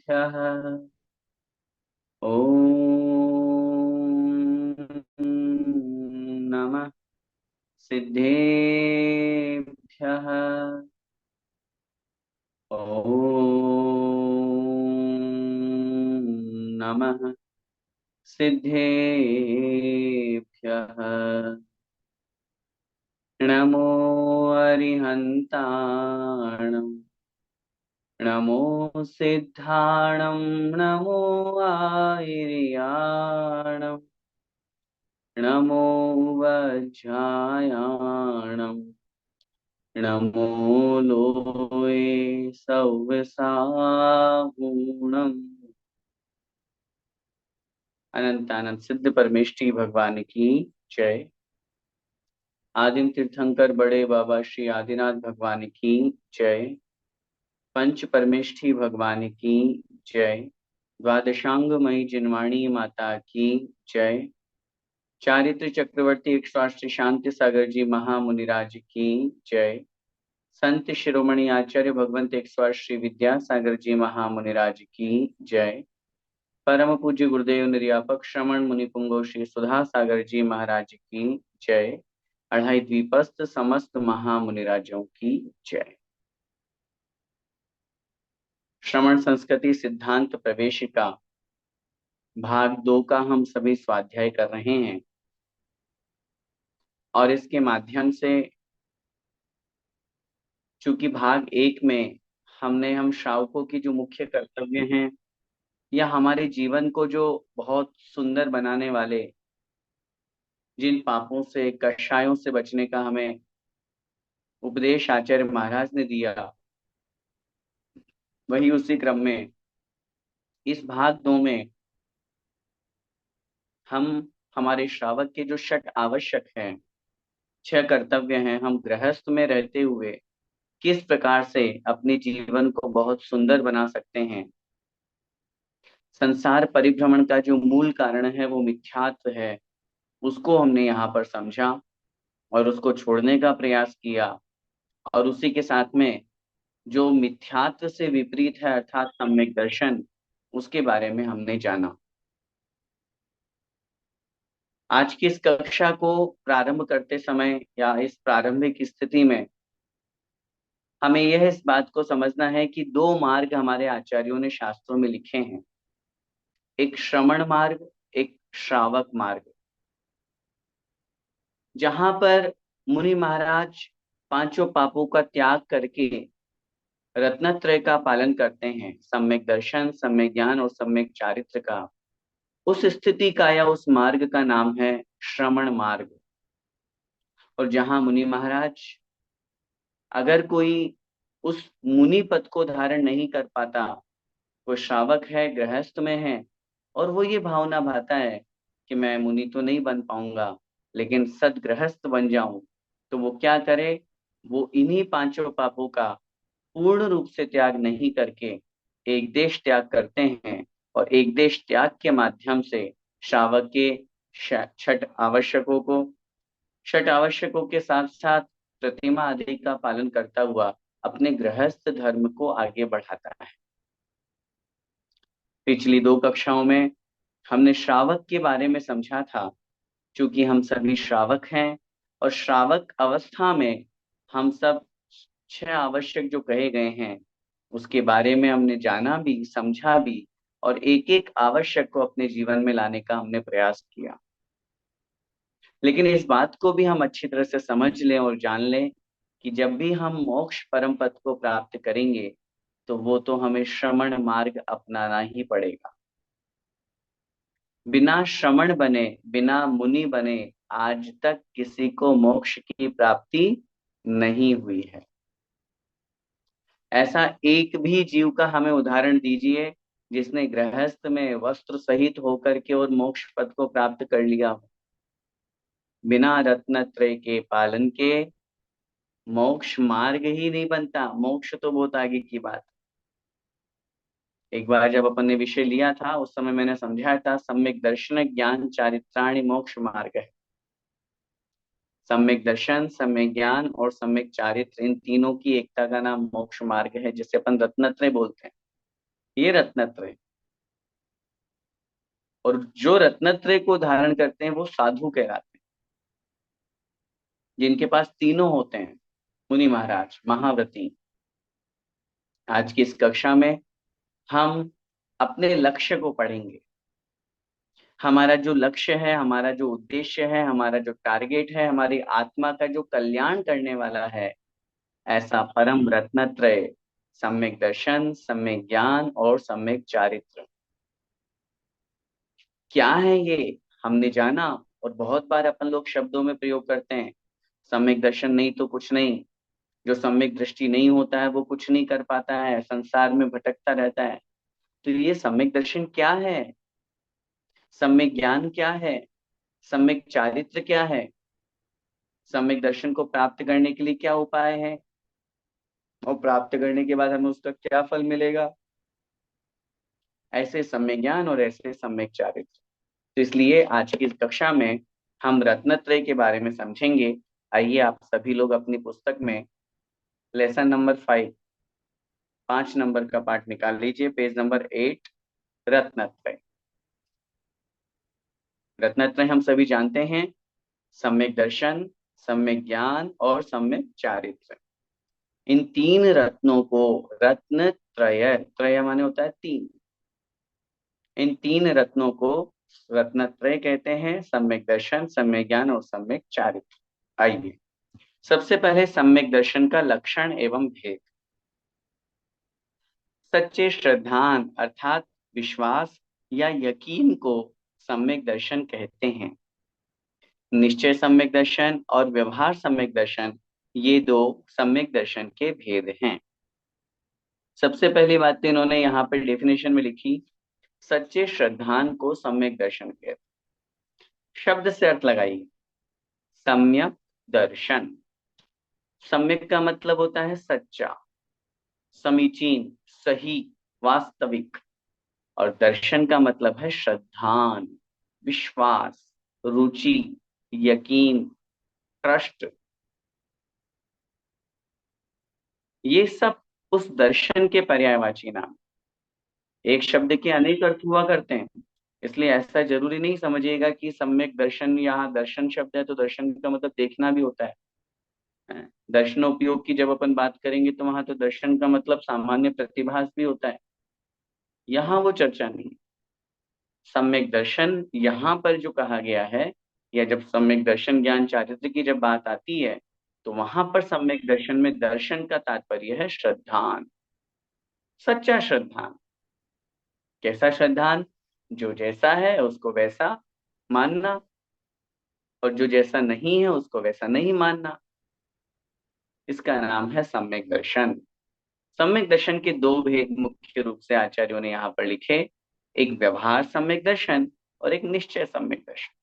सिद्धेभ्यः ॐ नमः सिद्धेभ्यः ॐ नमः सिद्धेभ्यः नमो अरिहन्ताणं नमो सिद्धाणं नमो आयर्याणं नमो वज्रायाणं नमो लोये सव्यसागुणम्। अनंत अनंत सिद्ध परमेष्ठी भगवान की जय। आदिम तीर्थंकर बड़े बाबा श्री आदिनाथ भगवान की जय। पंच परमेष्ठी भगवान की जय। द्वादशांगमयी जिनवाणी माता की जय। चारित्र चक्रवर्ती 108 शांति सागर जी महामुनिराज की जय। संत शिरोमणि आचार्य भगवंत 108 श्री विद्यासागर जी महामुनिराज की जय। परम पूज्य गुरुदेव निर्यापक श्रमण मुनि पुंगव श्री सुधा सागर जी महाराज की जय। अढ़ाई द्वीपस्थ समस्त महामुनिराजों की जय। श्रमण संस्कृति सिद्धांत प्रवेशिका भाग 2 का हम सभी स्वाध्याय कर रहे हैं और इसके माध्यम से चूंकि भाग 1 में हम श्रावकों की जो मुख्य कर्तव्य हैं या हमारे जीवन को जो बहुत सुंदर बनाने वाले जिन पापों से कषायों से बचने का हमें उपदेश आचार्य महाराज ने दिया, वही उसी क्रम में इस भाग 2 में हम हमारे श्रावक के जो षट आवश्यक हैं, 6 कर्तव्य हैं, हम गृहस्थ में रहते हुए किस प्रकार से अपने जीवन को बहुत सुंदर बना सकते हैं। संसार परिभ्रमण का जो मूल कारण है वो मिथ्यात्व है, उसको हमने यहाँ पर समझा और उसको छोड़ने का प्रयास किया। और उसी के साथ में जो मिथ्यात्व से विपरीत है अर्थात सम्यक दर्शन, उसके बारे में हमने जाना। आज की इस कक्षा को प्रारंभ करते समय या इस प्रारंभिक स्थिति में हमें यह इस बात को समझना है कि 2 मार्ग हमारे आचार्यों ने शास्त्रों में लिखे हैं, एक श्रमण मार्ग, एक श्रावक मार्ग। जहां पर मुनि महाराज पांचों पापों का त्याग करके रत्नत्रय का पालन करते हैं, सम्यक दर्शन, सम्यक ज्ञान और सम्यक चारित्र का, उस स्थिति का या उस मार्ग का नाम है श्रमण मार्ग। और जहां मुनि महाराज, अगर कोई उस मुनि पद को धारण नहीं कर पाता, वो श्रावक है, गृहस्थ में है और वो ये भावना भाता है कि मैं मुनि तो नहीं बन पाऊंगा लेकिन सदगृहस्थ बन जाऊं, तो वो क्या करे, वो इन्हीं पांचों पापों का पूर्ण रूप से त्याग नहीं करके एक देश त्याग करते हैं और एक देश त्याग के माध्यम से श्रावक के छठ आवश्यकों को, छठ आवश्यकों के साथ साथ प्रतिमा आदि का पालन करता हुआ अपने गृहस्थ धर्म को आगे बढ़ाता है। पिछली 2 कक्षाओं में हमने श्रावक के बारे में समझा था। क्योंकि हम सभी श्रावक हैं और श्रावक अवस्था में हम सब 6 आवश्यक जो कहे गए हैं उसके बारे में हमने जाना भी, समझा भी और एक एक आवश्यक को अपने जीवन में लाने का हमने प्रयास किया। लेकिन इस बात को भी हम अच्छी तरह से समझ लें और जान लें कि जब भी हम मोक्ष परम पद को प्राप्त करेंगे तो वो तो हमें श्रमण मार्ग अपनाना ही पड़ेगा। बिना श्रमण बने, बिना मुनि बने आज तक किसी को मोक्ष की प्राप्ति नहीं हुई है। ऐसा एक भी जीव का हमें उदाहरण दीजिए जिसने गृहस्थ में वस्त्र सहित होकर के और मोक्ष पद को प्राप्त कर लिया हो। बिना रत्नत्रय के पालन के मोक्ष मार्ग ही नहीं बनता। मोक्ष तो बहुत आगे की बात। एक बार जब अपन ने विषय लिया था उस समय मैंने समझाया था सम्यक दर्शन ज्ञान चारित्राणि मोक्ष मार्ग है। सम्यक दर्शन, सम्यक ज्ञान और सम्यक चारित्र, इन तीनों की एकता का नाम मोक्ष मार्ग है, जिसे अपन रत्नत्रय बोलते हैं। ये रत्नत्रय। और जो रत्नत्रय को धारण करते हैं वो साधु कहलाते हैं, जिनके पास तीनों होते हैं। मुनि महाराज, महाव्रती। आज की इस कक्षा में हम अपने लक्ष्य को पढ़ेंगे। हमारा जो लक्ष्य है, हमारा जो उद्देश्य है, हमारा जो टारगेट है, हमारी आत्मा का जो कल्याण करने वाला है, ऐसा परम रत्नत्रय, सम्यक दर्शन, सम्यक ज्ञान और सम्यक चारित्र, क्या है ये हमने जाना। और बहुत बार अपन लोग शब्दों में प्रयोग करते हैं, सम्यक दर्शन नहीं तो कुछ नहीं। जो सम्यक दृष्टि नहीं होता है वो कुछ नहीं कर पाता है, संसार में भटकता रहता है। तो ये सम्यक दर्शन क्या है, सम्यक ज्ञान क्या है, सम्यक चारित्र क्या है, सम्यक दर्शन को प्राप्त करने के लिए क्या उपाय है, और प्राप्त करने के बाद हमें उसका क्या फल मिलेगा। ऐसे सम्यक ज्ञान और ऐसे सम्यक चारित्र। तो इसलिए आज की इस कक्षा में हम रत्नत्रय के बारे में समझेंगे। आइए आप सभी लोग अपनी पुस्तक में लेसन नंबर 5, 5 नंबर का पाठ निकाल लीजिए, पेज नंबर 8, रत्नत्रय। रत्नत्रय हम सभी जानते हैं, सम्यक दर्शन, सम्यक ज्ञान और सम्यक चारित्र। इन तीन रत्नों को रत्न त्रय, त्रय माने होता है तीन, इन तीन रत्नों को रत्नत्रय कहते हैं, सम्यक दर्शन, सम्यक ज्ञान और सम्यक चारित्र। आइए सबसे पहले सम्यक दर्शन का लक्षण एवं भेद। सच्चे श्रद्धान अर्थात विश्वास या यकीन को सम्यक दर्शन कहते हैं। निश्चय सम्यक दर्शन और व्यवहार सम्यक दर्शन, ये दो सम्यक दर्शन के भेद हैं। सबसे पहली बात तो इन्होंने यहाँ पर डेफिनेशन में लिखी, सच्चे श्रद्धान को सम्यक दर्शन कहते हैं। शब्द से अर्थ लगाइए, सम्यक दर्शन। सम्यक का मतलब होता है सच्चा, समीचीन, सही, वास्तविक। और दर्शन का मतलब है श्रद्धान, विश्वास, रुचि, यकीन, ट्रस्ट। ये सब उस दर्शन के पर्यायवाची नाम। एक शब्द के अनेक अर्थ हुआ करते हैं, इसलिए ऐसा जरूरी नहीं समझिएगा कि सम्यक दर्शन, यहाँ दर्शन शब्द है तो दर्शन का मतलब देखना भी होता है। दर्शनोपयोग की जब अपन बात करेंगे तो वहां तो दर्शन का मतलब सामान्य प्रतिभास भी होता है, यहाँ वो चर्चा नहीं। सम्यक दर्शन यहाँ पर जो कहा गया है, या जब सम्यक दर्शन ज्ञान चारित्र की जब बात आती है, तो वहां पर सम्यक दर्शन में दर्शन का तात्पर्य है श्रद्धान, सच्चा श्रद्धान। कैसा श्रद्धान? जो जैसा है उसको वैसा मानना, और जो जैसा नहीं है उसको वैसा नहीं मानना। इसका नाम है सम्यक दर्शन। सम्यक दर्शन के दो भेद मुख्य रूप से आचार्यों ने यहाँ पर लिखे, एक व्यवहार सम्यक दर्शन और एक निश्चय सम्यक दर्शन।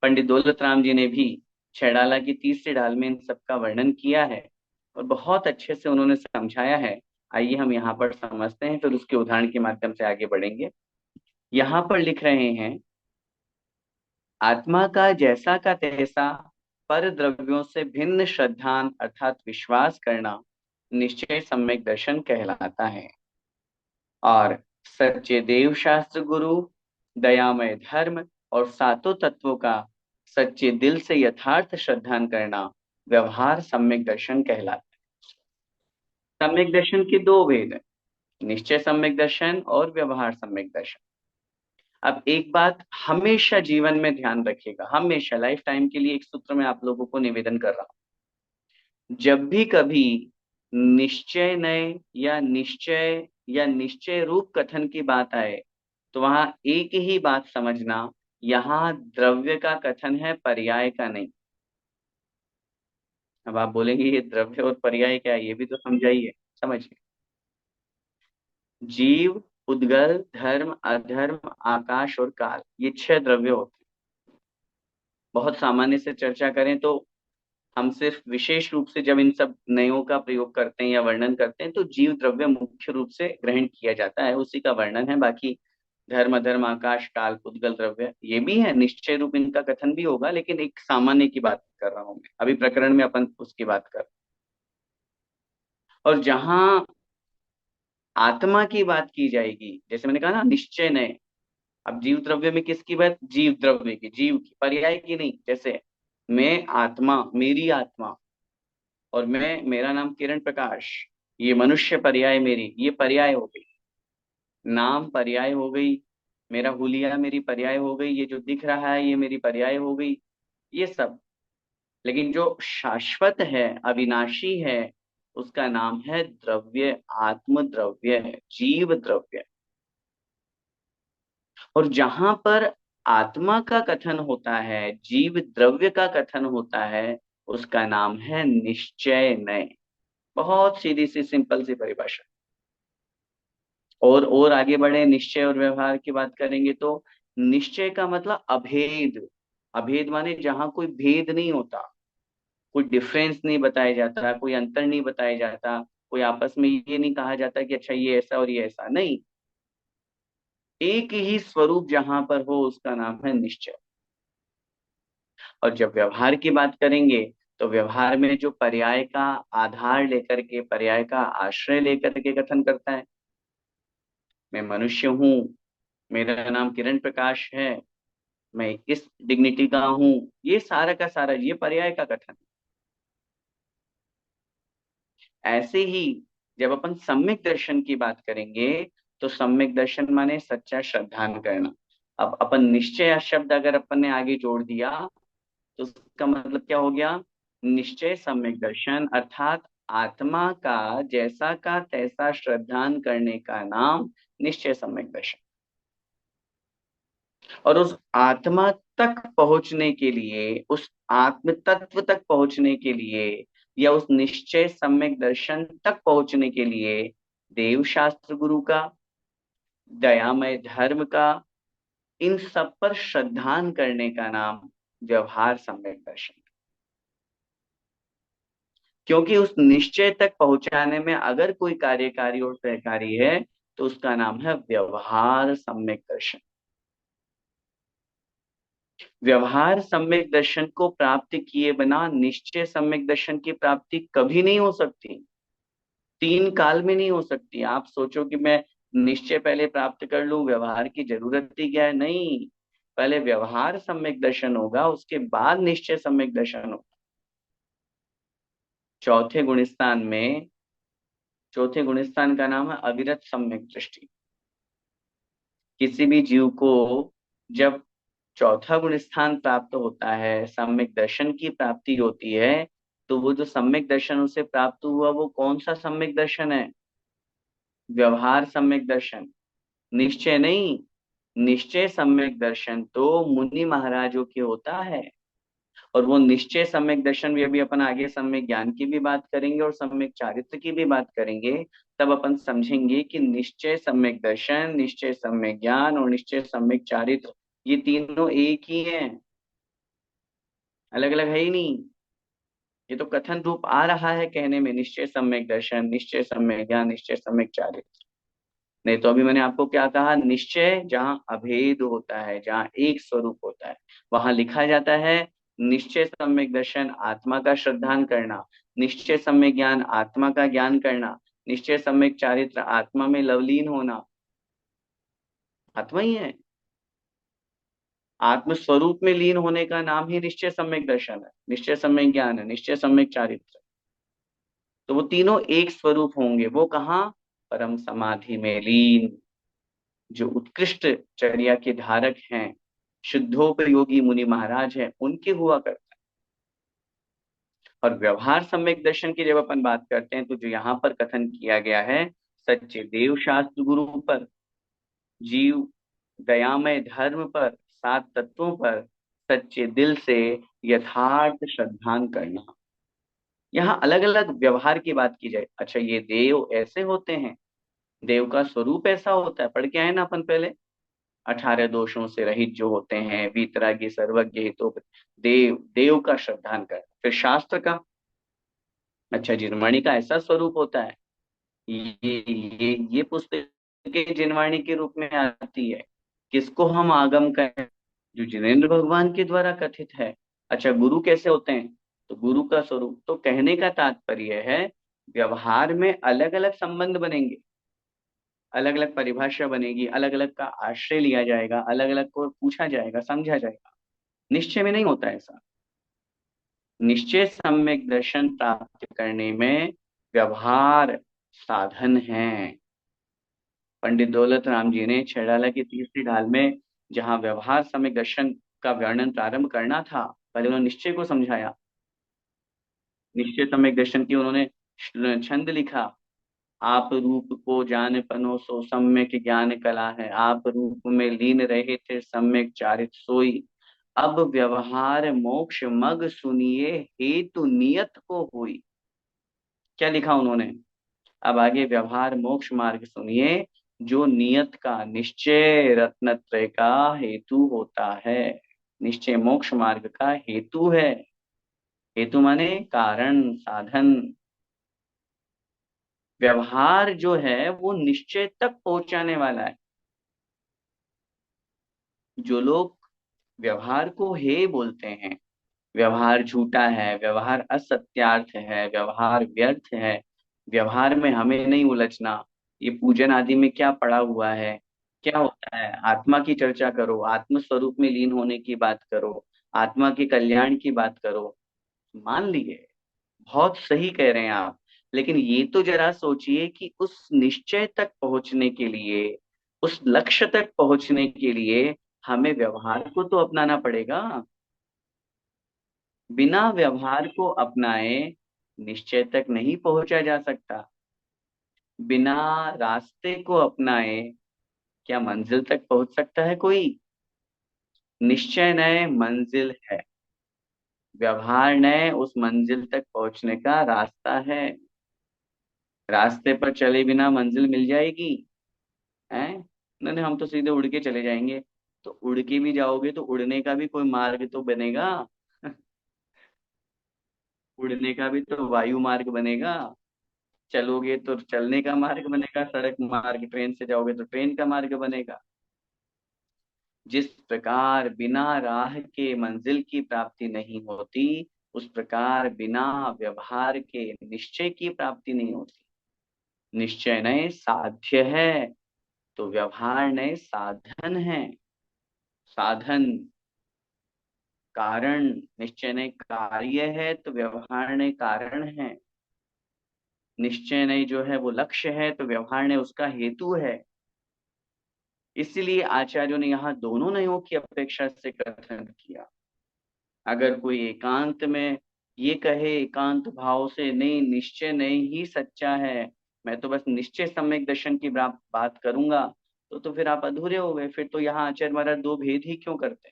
पंडित दौलत राम जी ने भी छैडाला की तीसरी डाल में इन सबका वर्णन किया है और बहुत अच्छे से उन्होंने समझाया है। आइए हम यहाँ पर समझते हैं, फिर उसके उदाहरण के माध्यम से आगे बढ़ेंगे। यहाँ पर लिख रहे हैं, आत्मा का जैसा का तैसा पर द्रव्यों से भिन्न श्रद्धान अर्थात विश्वास करना निश्चय सम्यक दर्शन कहलाता है। और सच्चे देव शास्त्र गुरु, दयामय धर्म और सातों तत्वों का सच्चे दिल से यथार्थ श्रद्धान करना व्यवहार सम्यक दर्शन कहलाता है। सम्यक दर्शन के दो भेद हैं, निश्चय सम्यक दर्शन और व्यवहार सम्यक दर्शन। अब एक बात हमेशा जीवन में ध्यान रखिएगा, हमेशा लाइफ टाइम के लिए एक सूत्र में आप लोगों को निवेदन कर रहा हूं। जब भी कभी निश्चय नय या निश्चय रूप कथन की बात आए, तो वहां एक ही बात समझना, यहाँ द्रव्य का कथन है, पर्याय का नहीं। अब आप बोलेंगे ये द्रव्य और पर्याय क्या है, ये भी तो समझाइए। समझिए, जीव, उद्गल, धर्म, अधर्म, आकाश और काल, ये 6 द्रव्य होते हैं। बहुत सामान्य से चर्चा करें तो हम सिर्फ विशेष रूप से जब इन सब नयों का प्रयोग करते हैं या वर्णन करते हैं तो जीव द्रव्य मुख्य रूप से ग्रहण किया जाता है, उसी का वर्णन है। बाकी धर्म, अधर्म, आकाश, काल, उद्गल द्रव्य ये भी है, निश्चय रूप इनका कथन भी होगा, लेकिन एक सामान्य की बात कर रहा हूं मैं अभी, प्रकरण में अपन उसकी बात कर। और जहां आत्मा की बात की जाएगी, जैसे मैंने कहा ना निश्चय नय। अब जीव द्रव्य में किसकी बात, जीव द्रव्य की, जीव की, पर्याय की नहीं। जैसे मैं आत्मा, मेरी आत्मा, और मैं, मेरा नाम किरण प्रकाश, ये मनुष्य पर्याय मेरी, ये पर्याय हो गई। नाम पर्याय हो गई, मेरा हुलिया मेरी पर्याय हो गई, ये जो दिख रहा है ये मेरी पर्याय हो गई, ये सब। लेकिन जो शाश्वत है, अविनाशी है, उसका नाम है द्रव्य, आत्म द्रव्य, जीव द्रव्य। और जहां पर आत्मा का कथन होता है, जीव द्रव्य का कथन होता है, उसका नाम है निश्चय नय। बहुत सीधी सी सिंपल सी परिभाषा। और आगे बढ़े, निश्चय और व्यवहार की बात करेंगे तो निश्चय का मतलब अभेद। अभेद माने जहां कोई भेद नहीं होता, कोई डिफरेंस नहीं बताया जाता, कोई अंतर नहीं बताया जाता, कोई आपस में ये नहीं कहा जाता कि अच्छा ये ऐसा और ये ऐसा नहीं। एक ही स्वरूप जहां पर हो, उसका नाम है निश्चय। और जब व्यवहार की बात करेंगे, तो व्यवहार में जो पर्याय का आधार लेकर के, पर्याय का आश्रय लेकर के कथन करता है, मैं मनुष्य हूँ, मेरा नाम किरण प्रकाश है, मैं इस डिग्निटी का हूँ, ये सारा का सारा ये पर्याय का कथन। ऐसे ही जब अपन सम्यक दर्शन की बात करेंगे, तो सम्यक दर्शन माने सच्चा श्रद्धान करना। अब अपन निश्चय शब्द अगर अपन ने आगे जोड़ दिया, तो उसका मतलब क्या हो गया, निश्चय सम्यक दर्शन, अर्थात आत्मा का जैसा का तैसा श्रद्धान करने का नाम निश्चय सम्यक दर्शन। और उस आत्मा तक पहुंचने के लिए, उस आत्म तत्व तक पहुंचने के लिए, या उस निश्चय सम्यक दर्शन तक पहुंचने के लिए, देव शास्त्र गुरु का, दयामय धर्म का, इन सब पर श्रद्धान करने का नाम व्यवहार सम्यक दर्शन। क्योंकि उस निश्चय तक पहुंचाने में अगर कोई कार्यकारी और सहकारी है, तो उसका नाम है व्यवहार सम्यक दर्शन। व्यवहार सम्यक दर्शन को प्राप्त किए बिना निश्चय सम्यक दर्शन की प्राप्ति कभी नहीं हो सकती, तीन काल में नहीं हो सकती। आप सोचो कि मैं निश्चय पहले प्राप्त कर लूं, व्यवहार की जरूरत ही क्या है, नहीं। पहले व्यवहार सम्यक दर्शन होगा, उसके बाद निश्चय सम्यक दर्शन होगा। चौथे गुणस्थान में, चौथे गुणस्थान का नाम है अविरत सम्यक दृष्टि। किसी भी जीव को जब चौथा गुण स्थान प्राप्त होता है, सम्यक दर्शन की प्राप्ति होती है, तो वो जो सम्यक दर्शन उसे प्राप्त हुआ, वो कौन सा सम्यक दर्शन है, व्यवहार सम्यक दर्शन, निश्चय नहीं। निश्चय सम्यक दर्शन तो मुनि महाराजों के होता है। और वो निश्चय सम्यक दर्शन भी, अभी अपन आगे सम्यक ज्ञान की भी बात करेंगे और सम्यक चारित्र की भी बात करेंगे, तब अपन समझेंगे कि निश्चय सम्यक दर्शन, निश्चय सम्यक ज्ञान और निश्चय सम्यक चारित्र, ये तीनों एक ही हैं, अलग अलग है ही नहीं। ये तो कथन रूप आ रहा है कहने में, निश्चय सम्यक दर्शन, निश्चय सम्यक ज्ञान, निश्चय सम्यक चारित्र। नहीं तो अभी मैंने आपको क्या कहा, निश्चय जहाँ अभेद होता है, जहाँ एक स्वरूप होता है, वहां लिखा जाता है निश्चय सम्यक दर्शन, आत्मा का श्रद्धान करना, निश्चय सम्यक ज्ञान, आत्मा का ज्ञान करना, निश्चय सम्यक चारित्र, आत्मा में लवलीन होना। आत्मा ही है, आत्म स्वरूप में लीन होने का नाम ही निश्चय सम्यक दर्शन है, निश्चय सम्यक ज्ञान है, निश्चय सम्यक चारित्र। तो वो तीनों एक स्वरूप होंगे, वो कहाँ, परम समाधि में लीन। जो उत्कृष्ट चर्या के धारक हैं, शुद्धोपयोगी मुनि महाराज हैं, उनके हुआ करता है। और व्यवहार सम्यक दर्शन की जब अपन बात करते हैं, तो जो यहाँ पर कथन किया गया है, सच्चे देव शास्त्र गुरु पर, जीव दयामय धर्म पर, सात तत्वों पर सच्चे दिल से यथार्थ श्रद्धान करना। यहाँ अलग अलग व्यवहार की बात की जाए, अच्छा ये देव ऐसे होते हैं, देव का स्वरूप ऐसा होता है, पढ़ के आए ना अपन पहले, 18 दोषों से रहित जो होते हैं, वीतरागी सर्वज्ञ हितो, देव, देव का श्रद्धान कर। फिर शास्त्र का, अच्छा जिनवाणी का ऐसा स्वरूप होता है, ये पुस्तक जिनवाणी के रूप में आती है, किसको हम आगम कहें, जो जिनेन्द्र भगवान के द्वारा कथित है। अच्छा गुरु कैसे होते हैं, तो गुरु का स्वरूप, तो कहने का तात्पर्य है व्यवहार में अलग अलग संबंध बनेंगे, अलग अलग परिभाषा बनेगी, अलग अलग का आश्रय लिया जाएगा, अलग अलग को पूछा जाएगा, समझा जाएगा। निश्चय में नहीं होता ऐसा। निश्चय सम्यक दर्शन प्राप्त करने में व्यवहार साधन है। पंडित दौलत राम जी ने छैडाला की तीसरी ढाल में जहां व्यवहार सम्यक दर्शन का वर्णन प्रारंभ करना था, पहले उन्होंने निश्चय को समझाया। निश्चय सम्यक दर्शन की उन्होंने छंद लिखा। आप रूप को जान पनो सो सम्यक ज्ञान कला है, आप रूप में लीन रहे थे सम्यक चारित सोई। अब व्यवहार मोक्ष मग सुनिए, हेतु नियत को हुई। क्या लिखा उन्होंने? अब आगे व्यवहार मोक्ष मार्ग सुनिए, जो नियत का निश्चय रत्नत्रय का हेतु होता है। निश्चय मोक्ष मार्ग का हेतु है। हेतु माने कारण, साधन। व्यवहार जो है वो निश्चय तक पहुंचाने वाला है। जो लोग व्यवहार को हे बोलते हैं, व्यवहार झूठा है, व्यवहार असत्यार्थ है, व्यवहार व्यर्थ है, व्यवहार में हमें नहीं उलझना, ये पूजन आदि में क्या पड़ा हुआ है, क्या होता है, आत्मा की चर्चा करो, आत्म स्वरूप में लीन होने की बात करो, आत्मा के कल्याण की बात करो। मान लिए, बहुत सही कह रहे हैं आप। लेकिन ये तो जरा सोचिए कि उस निश्चय तक पहुंचने के लिए, उस लक्ष्य तक पहुंचने के लिए हमें व्यवहार को तो अपनाना पड़ेगा। बिना व्यवहार को अपनाए निश्चय तक नहीं पहुंचा जा सकता। बिना रास्ते को अपनाए क्या मंजिल तक पहुंच सकता है कोई? निश्चय नए मंजिल है, व्यवहार नए उस मंजिल तक पहुंचने का रास्ता है। रास्ते पर चले बिना मंजिल मिल जाएगी? हैं? नहीं नहीं, हम तो सीधे उड़ के चले जाएंगे। तो उड़ के भी जाओगे तो उड़ने का भी कोई मार्ग तो बनेगा। उड़ने का भी तो वायु मार्ग बनेगा। चलोगे तो चलने का मार्ग बनेगा, सड़क मार्ग, ट्रेन से जाओगे तो ट्रेन का मार्ग बनेगा। जिस प्रकार बिना राह के मंजिल की प्राप्ति नहीं होती, उस प्रकार बिना व्यवहार के निश्चय की प्राप्ति नहीं होती। निश्चय नए साध्य है तो व्यवहार नए साधन है। साधन कारण, निश्चय नए कार्य है तो व्यवहार नए कारण है। निश्चय नए जो है वो लक्ष्य है तो व्यवहार ने उसका हेतु है। इसलिए आचार्यों ने यहाँ दोनों नयों की अपेक्षा से कथन किया। अगर कोई एकांत में ये कहे, एकांत भाव से, नहीं निश्चय नहीं ही सच्चा है, मैं तो बस निश्चय सम्यक दर्शन की बात करूंगा, तो फिर आप अधूरे हो गए। फिर तो यहाँ आचार्य महाराज दो भेद ही क्यों करते?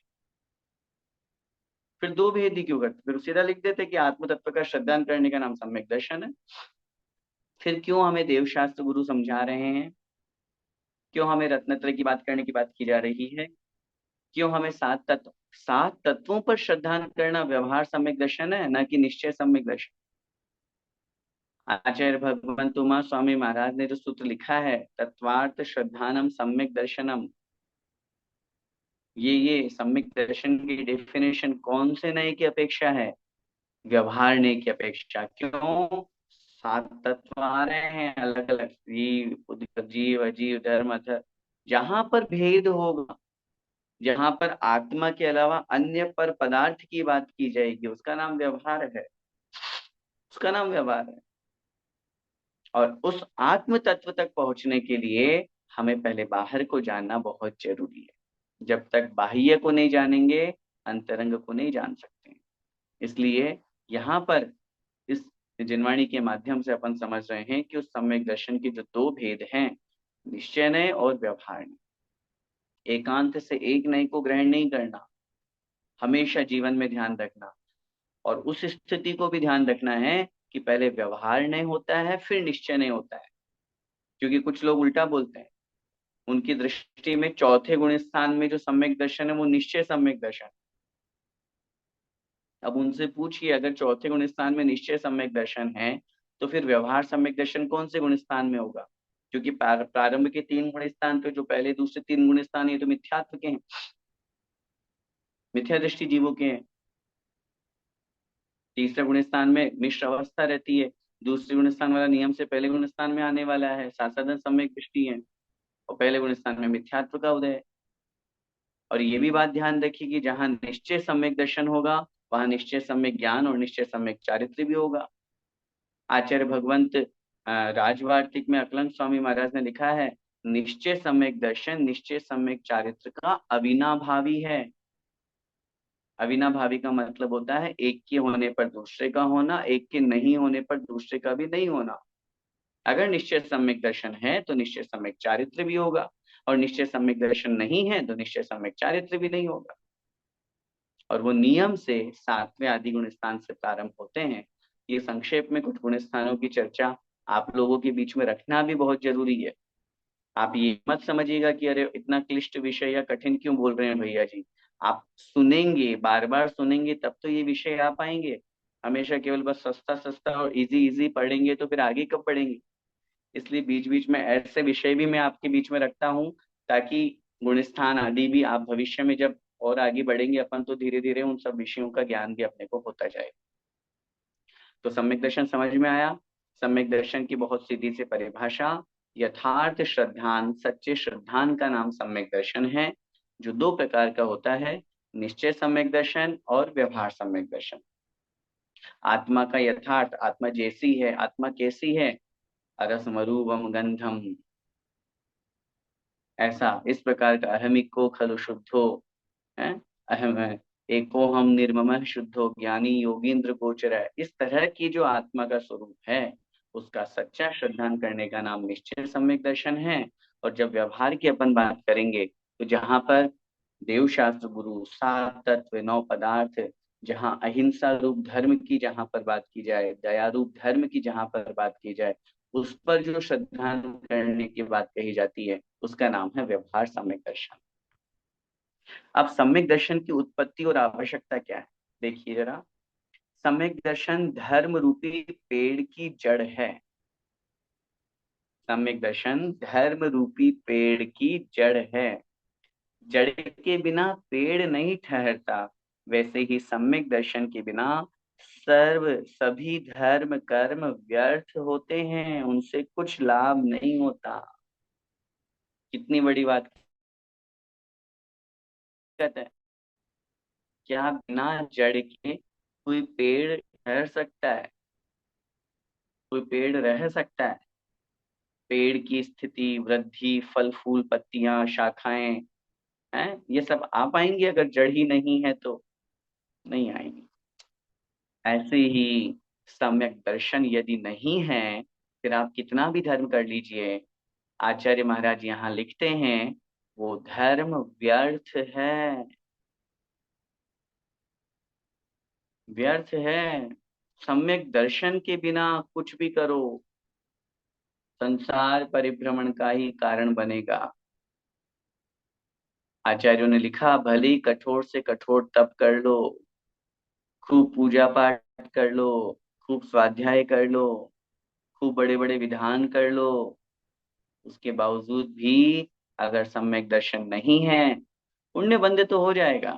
फिर दो भेद ही क्यों करते? फिर सीधा लिख देते कि आत्म तत्व का श्रद्धान करने का नाम सम्यक दर्शन है। फिर क्यों हमें देवशास्त्र गुरु समझा रहे हैं? क्यों हमें रत्नत्रय की बात करने की बात की जा रही है? क्यों हमें सात तत्वों पर श्रद्धान करना व्यवहार सम्यक दर्शन है, न कि निश्चय सम्यक दर्शन? आचार्य भगवंत उमा स्वामी महाराज ने जो सूत्र लिखा है, तत्वार्थ श्रद्धानम सम्यक दर्शनम, ये सम्यक दर्शन की डेफिनेशन कौन से नए की अपेक्षा है? व्यवहार नए की अपेक्षा। क्यों? सात तत्व आ रहे हैं अलग अलग, जीव, उद्गत जीव, अजीव, धर्म, अधर्म। जहां पर भेद होगा, जहां पर आत्मा के अलावा अन्य पर पदार्थ की बात की जाएगी, उसका नाम व्यवहार है। उसका नाम व्यवहार है। और उस आत्म तत्व तक पहुंचने के लिए हमें पहले बाहर को जानना बहुत जरूरी है। जब तक बाह्य को नहीं जानेंगे, अंतरंग को नहीं जान सकते। इसलिए यहाँ पर इस जिनवाणी के माध्यम से अपन समझ रहे हैं कि उस सम्यक दर्शन के जो दो भेद हैं, निश्चय नय और व्यवहार नय। एकांत से एक नय को ग्रहण नहीं करना, हमेशा जीवन में ध्यान रखना। और उस स्थिति को भी ध्यान रखना है कि पहले व्यवहार नहीं होता है फिर निश्चय नहीं होता है। क्योंकि कुछ लोग उल्टा बोलते हैं, उनकी दृष्टि में चौथे गुण स्थान में जो सम्यक दर्शन है वो निश्चय सम्यक दर्शन। अब उनसे पूछिए, अगर चौथे गुण स्थान में निश्चय सम्यक दर्शन है तो फिर व्यवहार सम्यक दर्शन कौन से गुण स्थान में होगा? क्योंकि प्रारंभ के तीन गुण स्थान, तो जो पहले दूसरे तीन गुण स्थान ये तो मिथ्यात्व के हैं, मिथ्या दृष्टि जीवों के हैं। तीसरे गुण स्थान में मिश्र अवस्था रहती है, दूसरे गुण स्थान वाला नियम से पहले गुण स्थान में आने वाला है, साधन सम्यक दृष्टि है। और पहले गुण स्थान में मिथ्यात्व का उदय है। और ये भी बात ध्यान रखिए कि जहां निश्चय सम्यक दर्शन होगा वहां निश्चय सम्यक ज्ञान और निश्चय सम्यक चारित्र्य भी होगा। आचार्य भगवंत राजवार्तिक में अकलंग स्वामी महाराज ने लिखा है, निश्चय सम्यक दर्शन निश्चय सम्यक चारित्र का अविनाभावी है। अविनाभावी का मतलब होता है एक के होने पर दूसरे का होना, एक के नहीं होने पर दूसरे का भी नहीं होना। अगर निश्चय सम्यक दर्शन है तो निश्चय सम्यक चारित्र भी होगा, और निश्चय सम्यक दर्शन नहीं है तो निश्चय सम्यक चारित्र भी नहीं होगा। और वो नियम से सातवें आदि गुण स्थान से प्रारंभ होते हैं। ये संक्षेप में कुछ गुण स्थानों की चर्चा आप लोगों के बीच में रखना भी बहुत जरूरी है। आप ये मत समझिएगा कि अरे इतना क्लिष्ट विषय या कठिन क्यों बोल रहे हैं भैया जी। आप सुनेंगे, बार बार सुनेंगे तब तो ये विषय आ पाएंगे। हमेशा केवल बस सस्ता सस्ता और इजी इजी पढ़ेंगे तो फिर आगे कब पढ़ेंगे। इसलिए बीच बीच में ऐसे विषय भी मैं आपके बीच में रखता हूँ, ताकि गुणस्थान आदि भी आप भविष्य में जब और आगे बढ़ेंगे अपन तो धीरे धीरे उन सब विषयों का ज्ञान भी अपने को होता जाए। तो सम्यक दर्शन समझ में आया। सम्यक दर्शन की बहुत सीधी सी परिभाषा, यथार्थ श्रद्धान सच्चे श्रद्धान का नाम सम्यक दर्शन है, जो दो प्रकार का होता है, निश्चय सम्यक दर्शन और व्यवहार सम्यक दर्शन। आत्मा का यथार्थ, आत्मा जैसी है, आत्मा कैसी है, अरसमरूपम गंधम, ऐसा इस प्रकार का अहमिको खलु शुद्धो है, अहम है, एको हम निर्मम शुद्धो ज्ञानी योगींद्र गोचर है। इस तरह की जो आत्मा का स्वरूप है उसका सच्चा श्रद्धान करने का नाम निश्चय सम्यक दर्शन है। और जब व्यवहार की अपन बात करेंगे तो जहाँ पर देव शास्त्र गुरु सात तत्व नौ पदार्थ, जहाँ अहिंसा रूप धर्म की जहाँ पर बात की जाए, दया रूप धर्म की जहाँ पर बात की जाए, उस पर जो श्रद्धान करने की बात कही जाती है उसका नाम है व्यवहार सम्यक दर्शन। अब सम्यक दर्शन की उत्पत्ति और आवश्यकता क्या है, देखिए जरा। सम्यक दर्शन धर्म रूपी पेड़ की जड़ है। सम्यक दर्शन धर्म रूपी पेड़ की जड़ है। जड़ के बिना पेड़ नहीं ठहरता, वैसे ही सम्यक दर्शन के बिना सर्व सभी धर्म कर्म व्यर्थ होते हैं, उनसे कुछ लाभ नहीं होता। कितनी बड़ी बात कहते हैं। क्या बिना जड़ के कोई पेड़ ठहर सकता है, कोई पेड़ रह सकता है? पेड़ की स्थिति वृद्धि फल फूल पत्तियां शाखाएं हैं, ये सब आ पाएंगी अगर जड़ ही नहीं है तो? नहीं आएंगी। ऐसे ही सम्यक दर्शन यदि नहीं है, फिर आप कितना भी धर्म कर लीजिए, आचार्य महाराज यहाँ लिखते हैं वो धर्म व्यर्थ है, व्यर्थ है। सम्यक दर्शन के बिना कुछ भी करो संसार परिभ्रमण का ही कारण बनेगा। आचार्यों ने लिखा, भले ही कठोर से कठोर तप कर लो, खूब पूजा पाठ कर लो, खूब स्वाध्याय कर लो, खूब बड़े बड़े विधान कर लो, उसके बावजूद भी अगर सम्यक दर्शन नहीं है, पुण्य बंदे तो हो जाएगा,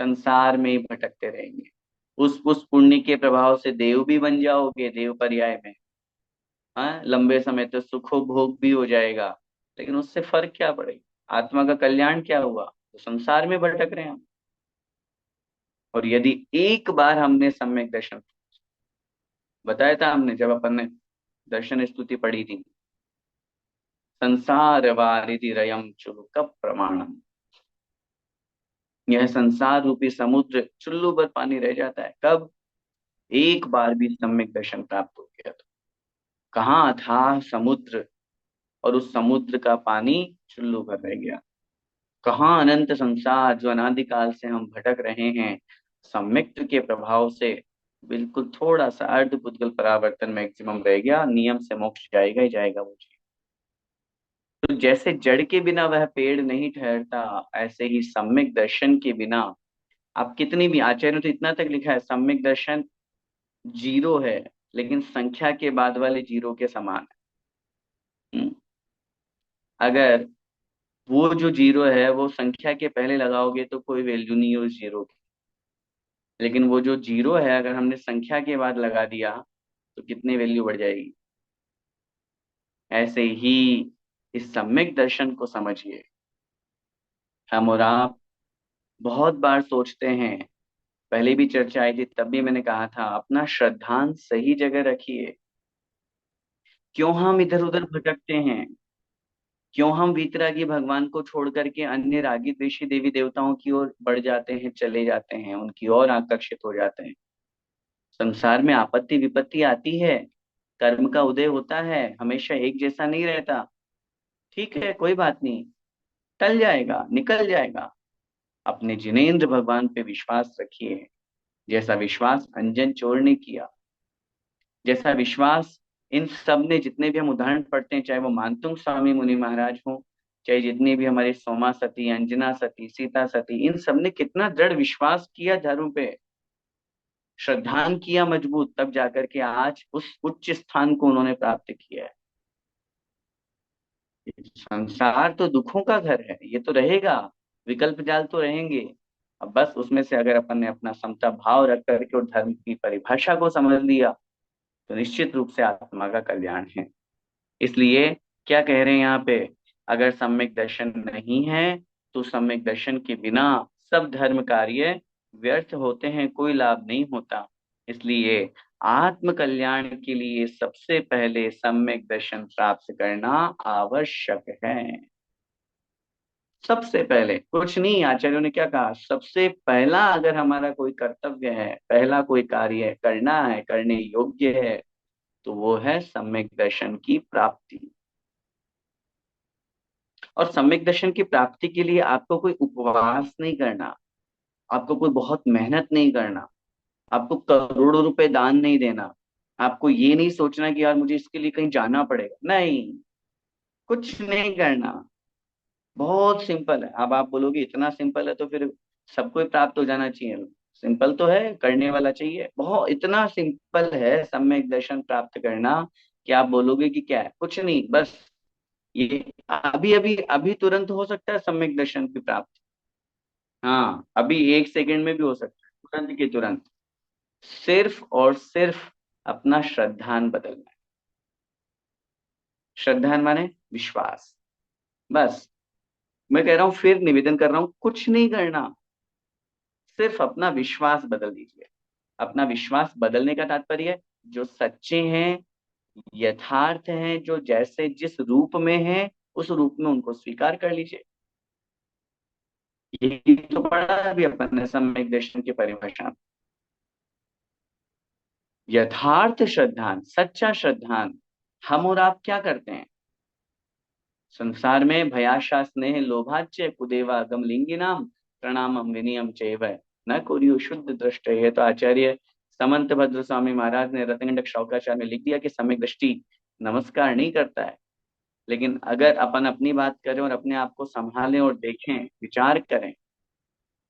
संसार में ही भटकते रहेंगे। उस पुण्य के प्रभाव से देव भी बन जाओगे, देव पर्याय में। हाँ, लंबे समय तक सुखो भोग भी हो जाएगा, लेकिन उससे फर्क क्या पड़ेगा, आत्मा का कल्याण क्या हुआ? तो संसार में भटक रहे हैं हम। और यदि एक बार हमने सम्यक दर्शन, बताया था हमने जब अपन ने दर्शन स्तुति पढ़ी थी, संसार वारिधि रयम चुलुक प्रमाणम, यह संसार रूपी समुद्र चुल्लू पर पानी रह जाता है कब? एक बार भी सम्यक दर्शन प्राप्त हो गया तो। कहाँ था समुद्र, और उस समुद्र का पानी चुल्लू पर रह गया। कहाँ अनंत संसार जो अनादिकाल से हम भटक रहे हैं, सम्यक्त के प्रभाव से बिल्कुल थोड़ा सा अर्ध पुद्गल परावर्तन मैक्सिमम रह गया, नियम से मोक्ष जाएगा ही जाएगा वो जीव। तो जैसे जड़ के बिना वह पेड़ नहीं ठहरता, ऐसे ही सम्यक दर्शन के बिना आप कितनी भी, आचार्य ने तो इतना तक लिखा है, सम्यक दर्शन जीरो है लेकिन संख्या के बाद वाले जीरो के समान है। अगर वो जो जीरो है वो संख्या के पहले लगाओगे तो कोई वैल्यू नहीं है उस जीरो की, लेकिन वो जो जीरो है अगर हमने संख्या के बाद लगा दिया तो कितनी वैल्यू बढ़ जाएगी। ऐसे ही इस सम्यक दर्शन को समझिए। हम और आप बहुत बार सोचते हैं, पहले भी चर्चा आई थी तब भी मैंने कहा था, अपना श्रद्धांत सही जगह रखिए। क्यों हम इधर उधर भटकते हैं? क्यों हम वीतरागी भगवान को छोड़ करके अन्य रागी द्वेषी देवी देवताओं की ओर बढ़ जाते हैं, चले जाते हैं, उनकी ओर आकर्षित हो जाते हैं? संसार में आपत्ति विपत्ति आती है, कर्म का उदय होता है, हमेशा एक जैसा नहीं रहता। ठीक है, कोई बात नहीं, टल जाएगा, निकल जाएगा। अपने जिनेंद्र भगवान पे विश्वास रखिए, जैसा विश्वास अंजन चोर ने किया, जैसा विश्वास इन सब ने, जितने भी हम उदाहरण पढ़ते हैं, चाहे वो मानतुंग स्वामी मुनि महाराज हो, चाहे जितने भी हमारे सोमा सती, अंजना सती, सीता सती, इन सब ने कितना दृढ़ विश्वास किया धर्म पे, श्रद्धान किया मजबूत, तब जाकर के आज उस उच्च स्थान को उन्होंने प्राप्त किया है। संसार तो दुखों का घर है, ये तो रहेगा, विकल्प जाल तो रहेंगे। अब बस उसमें से अगर अपन ने अपना समता भाव रख करके और धर्म की परिभाषा को समझ लिया, तो निश्चित रूप से आत्मा का कल्याण है। इसलिए क्या कह रहे हैं यहाँ पे, अगर सम्यक दर्शन नहीं है तो सम्यक दर्शन के बिना सब धर्म कार्य व्यर्थ होते हैं, कोई लाभ नहीं होता। इसलिए आत्म कल्याण के लिए सबसे पहले सम्यक दर्शन प्राप्त करना आवश्यक है। सबसे पहले कुछ नहीं, आचार्यों ने क्या कहा, सबसे पहला अगर हमारा कोई कर्तव्य है, पहला कोई कार्य करना है, करने योग्य है, तो वो है सम्यक दर्शन की प्राप्ति। और सम्यक दर्शन की प्राप्ति के लिए आपको कोई उपवास नहीं करना, आपको कोई बहुत मेहनत नहीं करना, आपको करोड़ों रुपए दान नहीं देना, आपको ये नहीं सोचना कि यार मुझे इसके लिए कहीं जाना पड़ेगा, नहीं, कुछ नहीं करना। बहुत सिंपल है। अब आप बोलोगे इतना सिंपल है तो फिर सबको ही प्राप्त हो जाना चाहिए। सिंपल तो है, करने वाला चाहिए। बहुत इतना सिंपल है सम्यक दर्शन प्राप्त करना कि आप बोलोगे कि क्या है, कुछ नहीं, बस ये अभी अभी अभी तुरंत हो सकता है सम्यक दर्शन की प्राप्ति। हाँ, अभी एक सेकंड में भी हो सकता है, तुरंत के तुरंत। सिर्फ और सिर्फ अपना श्रद्धान बदलना है। श्रद्धान माने विश्वास, बस। मैं कह रहा हूं, फिर निवेदन कर रहा हूं, कुछ नहीं करना, सिर्फ अपना विश्वास बदल दीजिए। अपना विश्वास बदलने का तात्पर्य, जो सच्चे हैं, यथार्थ हैं, जो जैसे जिस रूप में हैं, उस रूप में उनको स्वीकार कर लीजिए। यही तो पढ़ा अभी अपन ने सम्यक दर्शन की परिभाषा। यथार्थ श्रद्धान, सच्चा श्रद्धान। हम और आप क्या करते हैं संसार में? भयाशा स्नेह लोभाच्य कुदेवा गमलिंगी नाम प्रणामम विनियम चैव न कुरु शुद्ध दृष्ट। ये तो आचार्य समंत भद्र स्वामी महाराज ने रत्नगंडक शौकाचार्य में लिख दिया कि सम्यक दृष्टि नमस्कार नहीं करता है। लेकिन अगर अपन अपनी बात करें और अपने आप को संभालें और देखें, विचार करें,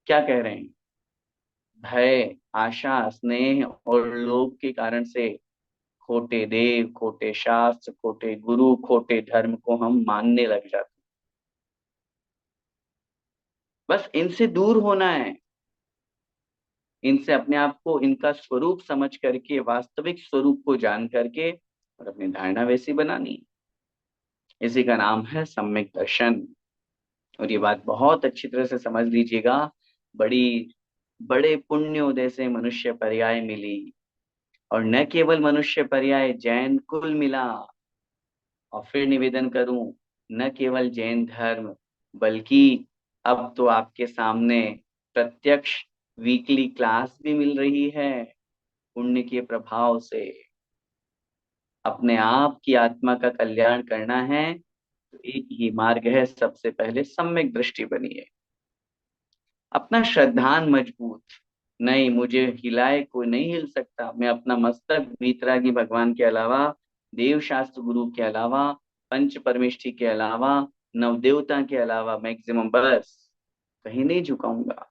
क्या कह रहे हैं? भय, आशा, स्नेह और लोभ के कारण से खोटे देव, खोटे शास्त्र, खोटे गुरु, खोटे धर्म को हम मानने लग जाते हैं। बस इनसे दूर होना है, इनसे अपने आप को, इनका स्वरूप समझ करके, वास्तविक स्वरूप को जान करके और अपनी धारणा वैसी बनानी। इसी का नाम है सम्यक दर्शन। और ये बात बहुत अच्छी तरह से समझ लीजिएगा। बड़ी बड़े पुण्योदय से मनुष्य पर्याय मिली, और न केवल मनुष्य पर्याय, जैन कुल मिला। और फिर निवेदन करूं, न केवल जैन धर्म, बल्कि अब तो आपके सामने प्रत्यक्ष वीकली क्लास भी मिल रही है। पुण्य के प्रभाव से अपने आप की आत्मा का कल्याण करना है, तो एक ही मार्ग है, सबसे पहले सम्यक दृष्टि बनिए। अपना श्रद्धान मजबूत, नहीं मुझे हिलाए कोई नहीं हिल सकता, मैं अपना मस्तक वीतरागी भगवान के अलावा, देव शास्त्र गुरु के अलावा, पंच परमेष्ठि के अलावा, नवदेवता के अलावा मैक्सिमम, बस कहीं नहीं झुकाऊंगा।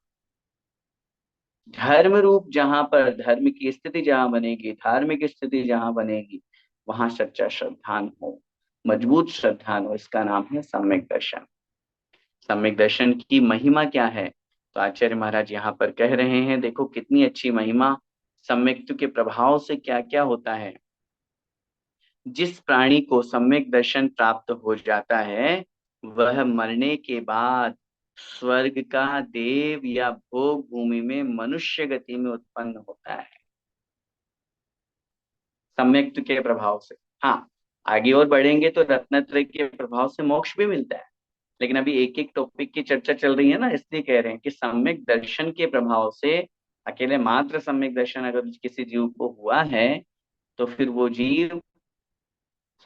धर्म रूप जहां पर, धर्म की स्थिति जहां बनेगी, धार्मिक स्थिति जहां बनेगी, वहां सच्चा श्रद्धान हो, मजबूत श्रद्धान हो। इसका नाम है सम्यक दर्शन। सम्यक दर्शन की महिमा क्या है? तो आचार्य महाराज यहाँ पर कह रहे हैं, देखो कितनी अच्छी महिमा। सम्यक्त्व के प्रभाव से क्या क्या होता है। जिस प्राणी को सम्यक दर्शन प्राप्त हो जाता है वह मरने के बाद स्वर्ग का देव या भोग भूमि में मनुष्य गति में उत्पन्न होता है, सम्यक्त के प्रभाव से। हाँ, आगे और बढ़ेंगे तो रत्नत्रय के प्रभाव से मोक्ष भी मिलता है, लेकिन अभी एक एक टॉपिक की चर्चा चल रही है ना, इसलिए कह रहे हैं कि सम्यक दर्शन के प्रभाव से, अकेले मात्र सम्यक दर्शन अगर किसी जीव को हुआ है तो फिर वो जीव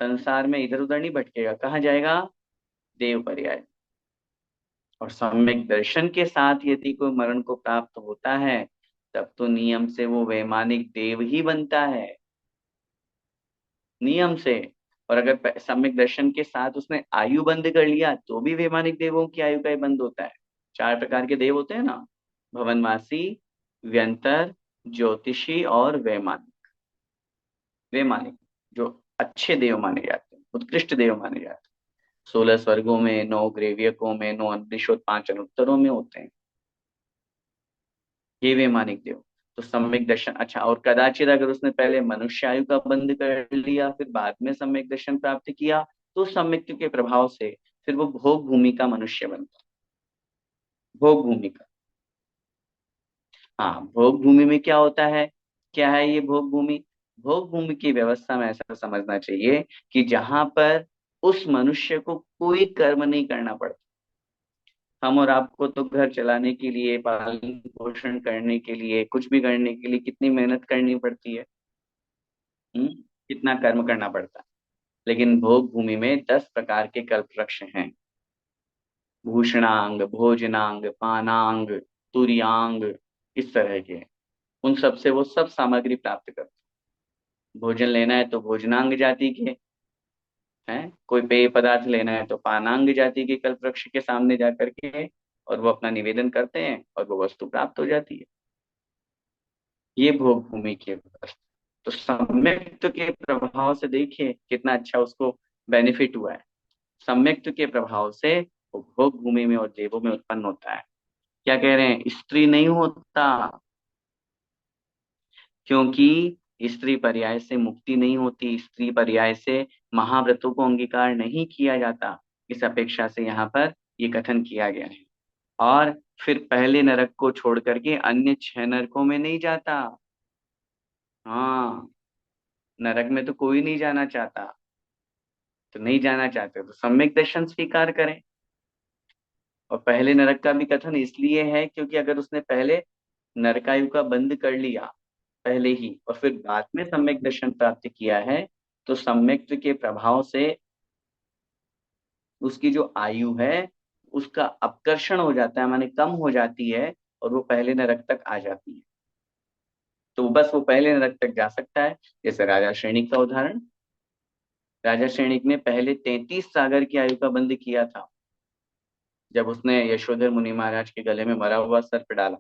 संसार में इधर उधर नहीं भटकेगा, कहाँ जाएगा? देव पर्याय। और सम्यक दर्शन के साथ यदि कोई मरण को प्राप्त होता है तब तो नियम से वो वैमानिक देव ही बनता है, नियम से। और अगर सम्यक दर्शन के साथ उसने आयु बंद कर लिया तो भी वैमानिक देवों की आयु का ही बंद होता है। चार प्रकार के देव होते हैं ना, भवनवासी, व्यंतर, ज्योतिषी और वैमानिक। वैमानिक जो अच्छे देव माने जाते हैं, उत्कृष्ट देव माने जाते हैं, 16 स्वर्गों में, 9 ग्रेवियकों में, 9 अदृश्य, 5 अनुत्तरों में होते हैं ये वैमानिक देव। तो सम्यक दर्शन, अच्छा, और कदाचित अगर उसने पहले मनुष्य आयु का बंद कर लिया फिर बाद में सम्यक दर्शन प्राप्त किया तो सम्यक के प्रभाव से फिर वो भोग भूमि का मनुष्य बनता है, भोग भूमि का। हाँ, भोग भूमि में क्या होता है, क्या है ये भोग भूमि? भोग भूमि की व्यवस्था में ऐसा समझना चाहिए कि जहां पर उस मनुष्य को कोई कर्म नहीं करना पड़ता। हम और आपको तो घर चलाने के लिए, पालन पोषण करने के लिए, कुछ भी करने के लिए कितनी मेहनत करनी पड़ती है। हम्म, कितना कर्म करना पड़ता है। लेकिन भोग भूमि में 10 प्रकार के कल्प वृक्ष हैं, भूषणांग, भोजनांग, पानांग, तुर्यांग, इस तरह के। उन सब से वो सब सामग्री प्राप्त करते हैं। भोजन लेना है तो भोजनांग जाति के हैं, कोई पेय पदार्थ लेना है तो पानांग जाति के कल्प वृक्ष के सामने जाकर के और वो अपना निवेदन करते हैं और वो वस्तु प्राप्त हो जाती है। ये भोग भूमि की वस्तु। तो सम्यक्त के प्रभाव से देखिए कितना अच्छा उसको बेनिफिट हुआ है। सम्यक्त के प्रभाव से वो भोग भूमि में और देवों में उत्पन्न होता है। क्या कह रहे हैं, स्त्री नहीं होता, क्योंकि स्त्री पर्याय से मुक्ति नहीं होती, स्त्री पर्याय से महाव्रतों को अंगीकार नहीं किया जाता। इस अपेक्षा से यहाँ पर ये कथन किया गया है। और फिर पहले नरक को छोड़ करके अन्य 6 नरकों में नहीं जाता। हाँ, नरक में तो कोई नहीं जाना चाहता, तो नहीं जाना चाहते तो सम्यक दर्शन स्वीकार करें। और पहले नरक का भी कथन इसलिए है क्योंकि अगर उसने पहले नरकायु का बंद कर लिया पहले ही और फिर बाद में सम्यक दर्शन प्राप्त किया है तो सम्यक के प्रभाव से उसकी जो आयु है उसका अपकर्षण हो जाता है, माने कम हो जाती है और वो पहले नरक तक आ जाती है। तो बस वो पहले नरक तक जा सकता है। जैसे राजा श्रेणिक का उदाहरण, राजा श्रेणिक ने पहले 33 सागर की आयु का बंद किया था जब उसने यशोधर मुनि महाराज के गले में मरा हुआ सर्प डाला।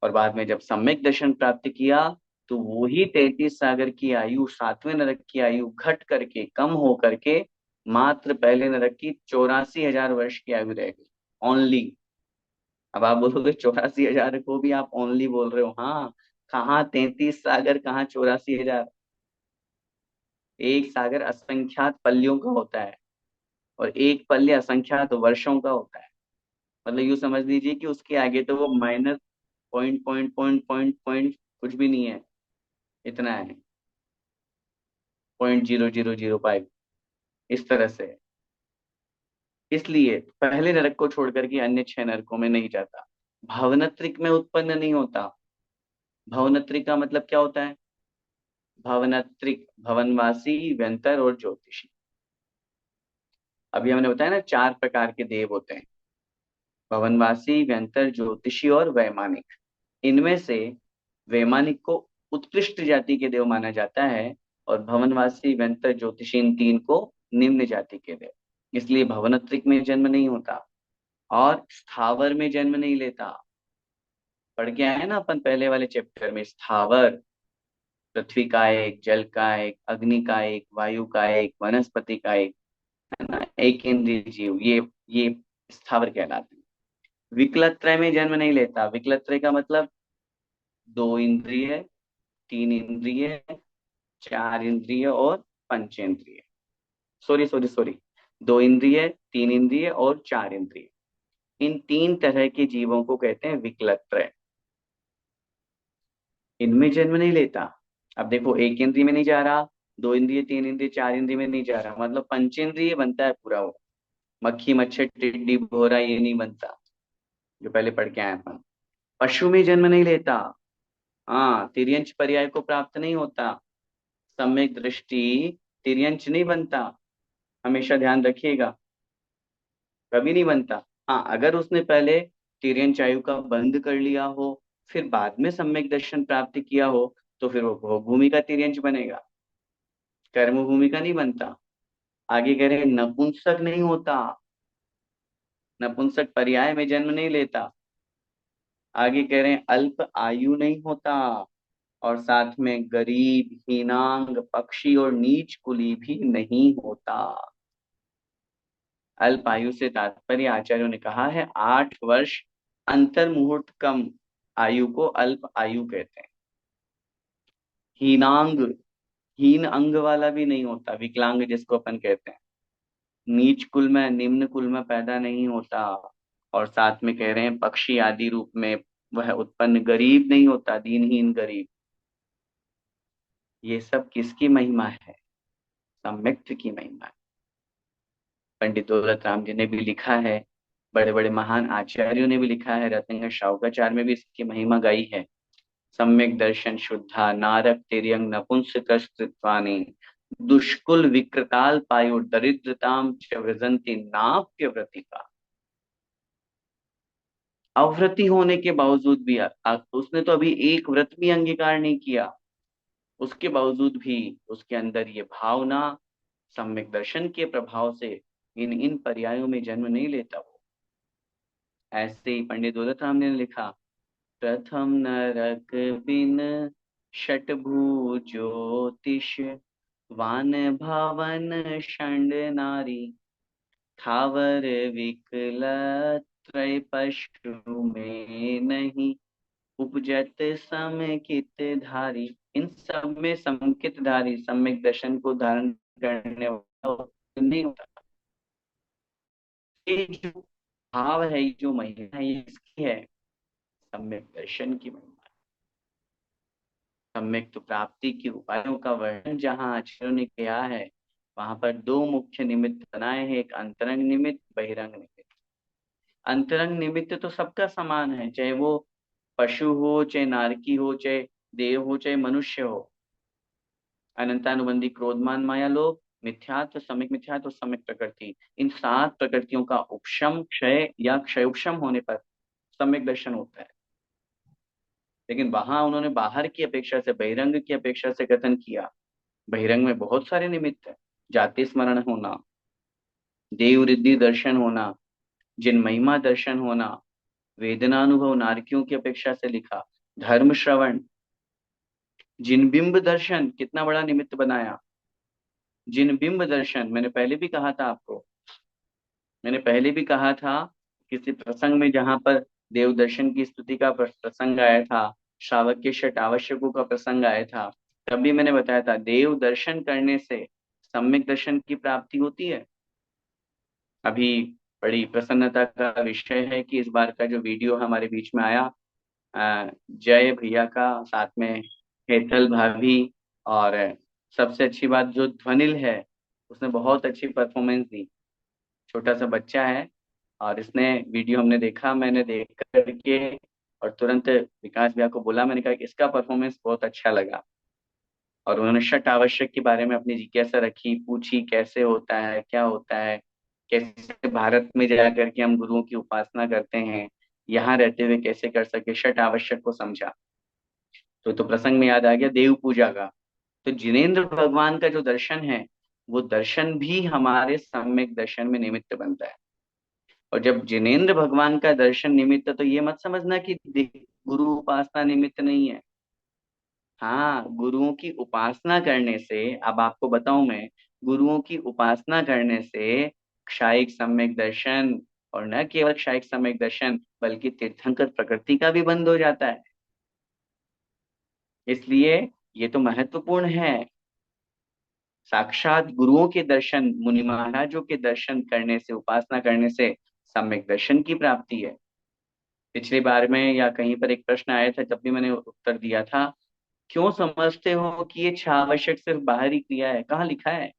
और बाद में जब सम्यक दर्शन प्राप्त किया तो वो ही 33 सागर की आयु, 7वें नरक की आयु घट करके, कम हो करके मात्र पहले नरक की 84,000 वर्ष की आयु रह गई, ओनली। अब आप बोलोगे 84,000 को भी आप ओनली बोल रहे हो, हाँ, कहाँ 33 सागर, कहाँ 84,000? एक सागर असंख्यात पल्लियों का होता है और एक पल्य असंख्यात वर्षों का होता है। मतलब यूं समझ लीजिए कि उसके आगे तो वो minus point point point point point कुछ भी नहीं है, इतना है, 0.0005, इस तरह से है। इसलिए पहले नरक को छोड़ करके अन्य 6 नरकों में नहीं जाता, भवनत्रिक में उत्पन्न नहीं होता। भवनत्रिक का मतलब क्या होता है? भवनत्रिक, भवनवासी, व्यंतर और ज्योतिषी। अभी हमने बताया ना 4 प्रकार के देव होते हैं, भवनवासी, व्यंतर, ज्योतिषी और वैमानिक। इनमें से वैमानिक को उत्कृष्ट जाति के देव माना जाता है और भवनवासी, व्यंतर, ज्योतिषी इन 3 को निम्न जाति के देव। इसलिए भवनत्रिक में जन्म नहीं होता और स्थावर में जन्म नहीं लेता। पढ़ के आए ना अपन पहले वाले चैप्टर में, स्थावर पृथ्वी का एक, जल का एक, अग्नि का एक, वायु का एक, वनस्पति का एक, है ना, एक इंद्रिय जीव, ये स्थावर कहलाते हैं। विकलत्रय में जन्म नहीं लेता। विकलत्रय का मतलब 2 इंद्रिय, 3 इंद्रिय, 4 इंद्रिय और पंचेंद्रिय, सॉरी सॉरी सॉरी, 2 इंद्रिय, 3 इंद्रिय और 4 इंद्रिय। इन 3 तरह के जीवों को कहते हैं विकलत्रय। इनमें जन्म नहीं लेता। अब देखो, 1 इंद्रिय में नहीं जा रहा, 2 इंद्रिय, 3 इंद्रिय, 4 इंद्रिय में नहीं जा रहा, मतलब पंचेंद्रिय बनता है पूरा वो। मक्खी मच्छर टिड्डी भौरा ये नहीं बनता, जो पहले पढ़ के आए अपन। पशु में जन्म नहीं लेता। हाँ, तिर्यंच पर्याय को प्राप्त नहीं होता। सम्यक दृष्टि तिर्यंच नहीं बनता, हमेशा ध्यान रखिएगा, कभी नहीं बनता। हाँ, अगर उसने पहले तिर्यंच आयु का बंद कर लिया हो, फिर बाद में सम्यक दर्शन प्राप्त किया हो, तो फिर वो भोग भूमि का तिर्यंच बनेगा, कर्म भूमि का नहीं बनता। आगे कह रहे हैं नपुंसक नहीं होता, नपुंसक पर्याय में जन्म नहीं लेता। आगे कह रहे हैं अल्प आयु नहीं होता, और साथ में गरीब, हीनांग, पक्षी और नीच कुली भी नहीं होता। अल्प आयु से तात्पर्य आचार्यों ने कहा है 8 वर्ष अंतर मुहूर्त कम आयु को अल्प आयु कहते हैं। हीनांग, हीन अंग वाला भी नहीं होता, विकलांग जिसको अपन कहते हैं। नीच कुल में, निम्न कुल में पैदा नहीं होता, और साथ में कह रहे हैं पक्षी आदि रूप में वह उत्पन्न गरीब नहीं होता, दीनहीन गरीब। ये सब किसकी महिमा है? सम्यक्त की महिमा है। पंडित दौलत राम जी ने भी लिखा है, बड़े बड़े महान आचार्यों ने भी लिखा है, रत्नगर शाउकाचार्य में भी इसकी महिमा गाई है। सम्यक दर्शन शुद्धा नारक तिर्यंग नपुंसकस्त्वानि दुष्कुल विकृताल पायुर दरिद्रताम च व्रजंती नाप्य व्रतिका। अव्रति होने के बावजूद भी उसने तो अभी एक व्रत भी अंगीकार नहीं किया, उसके बावजूद भी उसके अंदर ये भावना सम्यक दर्शन के प्रभाव से इन इन पर्यायों में जन्म नहीं लेता वो। ऐसे ही पंडित दौलत राम ने लिखा, प्रथम नरक बिन षटभु ज्योतिष वान भावन षंड नारी थावर विकल त्रय पशु में नहीं उपजत समकित धारी। इन सब में समकित धारी, सम्यक दर्शन को धारण करने वाला नहीं होता। ये जो भाव है, ये जो महिमा है, ये इसकी है, सम्यक दर्शन की महिमा। सम्यक तो प्राप्ति के उपायों का वर्णन जहाँ आचार्यों ने किया है, वहां पर 2 मुख्य निमित्त बनाए हैं, एक अंतरंग निमित्त, बहिरंग निमित्त। अंतरंग निमित्त तो सबका समान है, चाहे वो पशु हो, चाहे नारकी हो, चाहे देव हो, चाहे मनुष्य हो। अनंतानुबंधी क्रोधमान माया लोभ, मिथ्यात्व, सम्यक मिथ्यात्व, सम्यक प्रकृति, इन 7 प्रकृतियों का उपशम क्षय या क्षयोपशम होने पर सम्यक दर्शन होता है। लेकिन वहां उन्होंने बाहर की अपेक्षा से, बहिरंग की अपेक्षा से कथन किया। बहिरंग में बहुत सारे निमित्त है, जाति स्मरण होना, देव रिद्धि दर्शन होना, जिन महिमा दर्शन होना, वेदनानुभव नारकियों की अपेक्षा से लिखा, धर्म श्रवण, जिन बिंब दर्शन, कितना बड़ा निमित्त बनाया। जिन बिंब दर्शन, मैंने पहले भी कहा था आपको, मैंने पहले भी कहा था किसी प्रसंग में जहां पर देव दर्शन की स्तुति का प्रसंग आया था, श्रावक के षट आवश्यकों का प्रसंग आया था, तभी मैंने बताया था देव दर्शन करने से सम्यक दर्शन की प्राप्ति होती है। अभी बड़ी प्रसन्नता का विषय है कि इस बार का जो वीडियो हमारे बीच में आया, जय भैया का, साथ में हेतल भाभी, और सबसे अच्छी बात जो ध्वनिल है, उसने बहुत अच्छी परफॉर्मेंस दी। छोटा सा बच्चा है, और इसने वीडियो हमने देखा, मैंने देख करके और तुरंत विकास भैया को बोला, मैंने कहा कि इसका परफॉर्मेंस बहुत अच्छा लगा। और उन्होंने षट आवश्यक के बारे में अपनी जिज्ञासा रखी, पूछी कैसे होता है, क्या होता है, कैसे भारत में जा करके हम गुरुओं की उपासना करते हैं, यहाँ रहते हुए कैसे कर सके, षट आवश्यक को समझा। तो प्रसंग में याद आ गया देव पूजा का। तो जिनेन्द्र भगवान का जो दर्शन है, वो दर्शन भी हमारे सम्यक दर्शन में निमित्त बनता है। और जब जिनेन्द्र भगवान का दर्शन निमित्त, तो ये मत समझना कि गुरु उपासना निमित्त नहीं है। हाँ, गुरुओं की उपासना करने से, अब आपको बताऊं मैं, गुरुओं की उपासना करने से क्षायिक सम्यक दर्शन, और न केवल क्षायिक सम्यक दर्शन, बल्कि तीर्थंकर प्रकृति का भी बंद हो जाता है। इसलिए ये तो महत्वपूर्ण है। साक्षात गुरुओं के दर्शन, मुनि महाराजों के दर्शन करने से, उपासना करने से सम्यक दर्शन की प्राप्ति है। पिछली बार में या कहीं पर एक प्रश्न आया था, जब भी मैंने उत्तर दिया था, क्यों समझते हो कि ये 6 आवश्यक सिर्फ बाहरी क्रिया है? कहाँ लिखा है?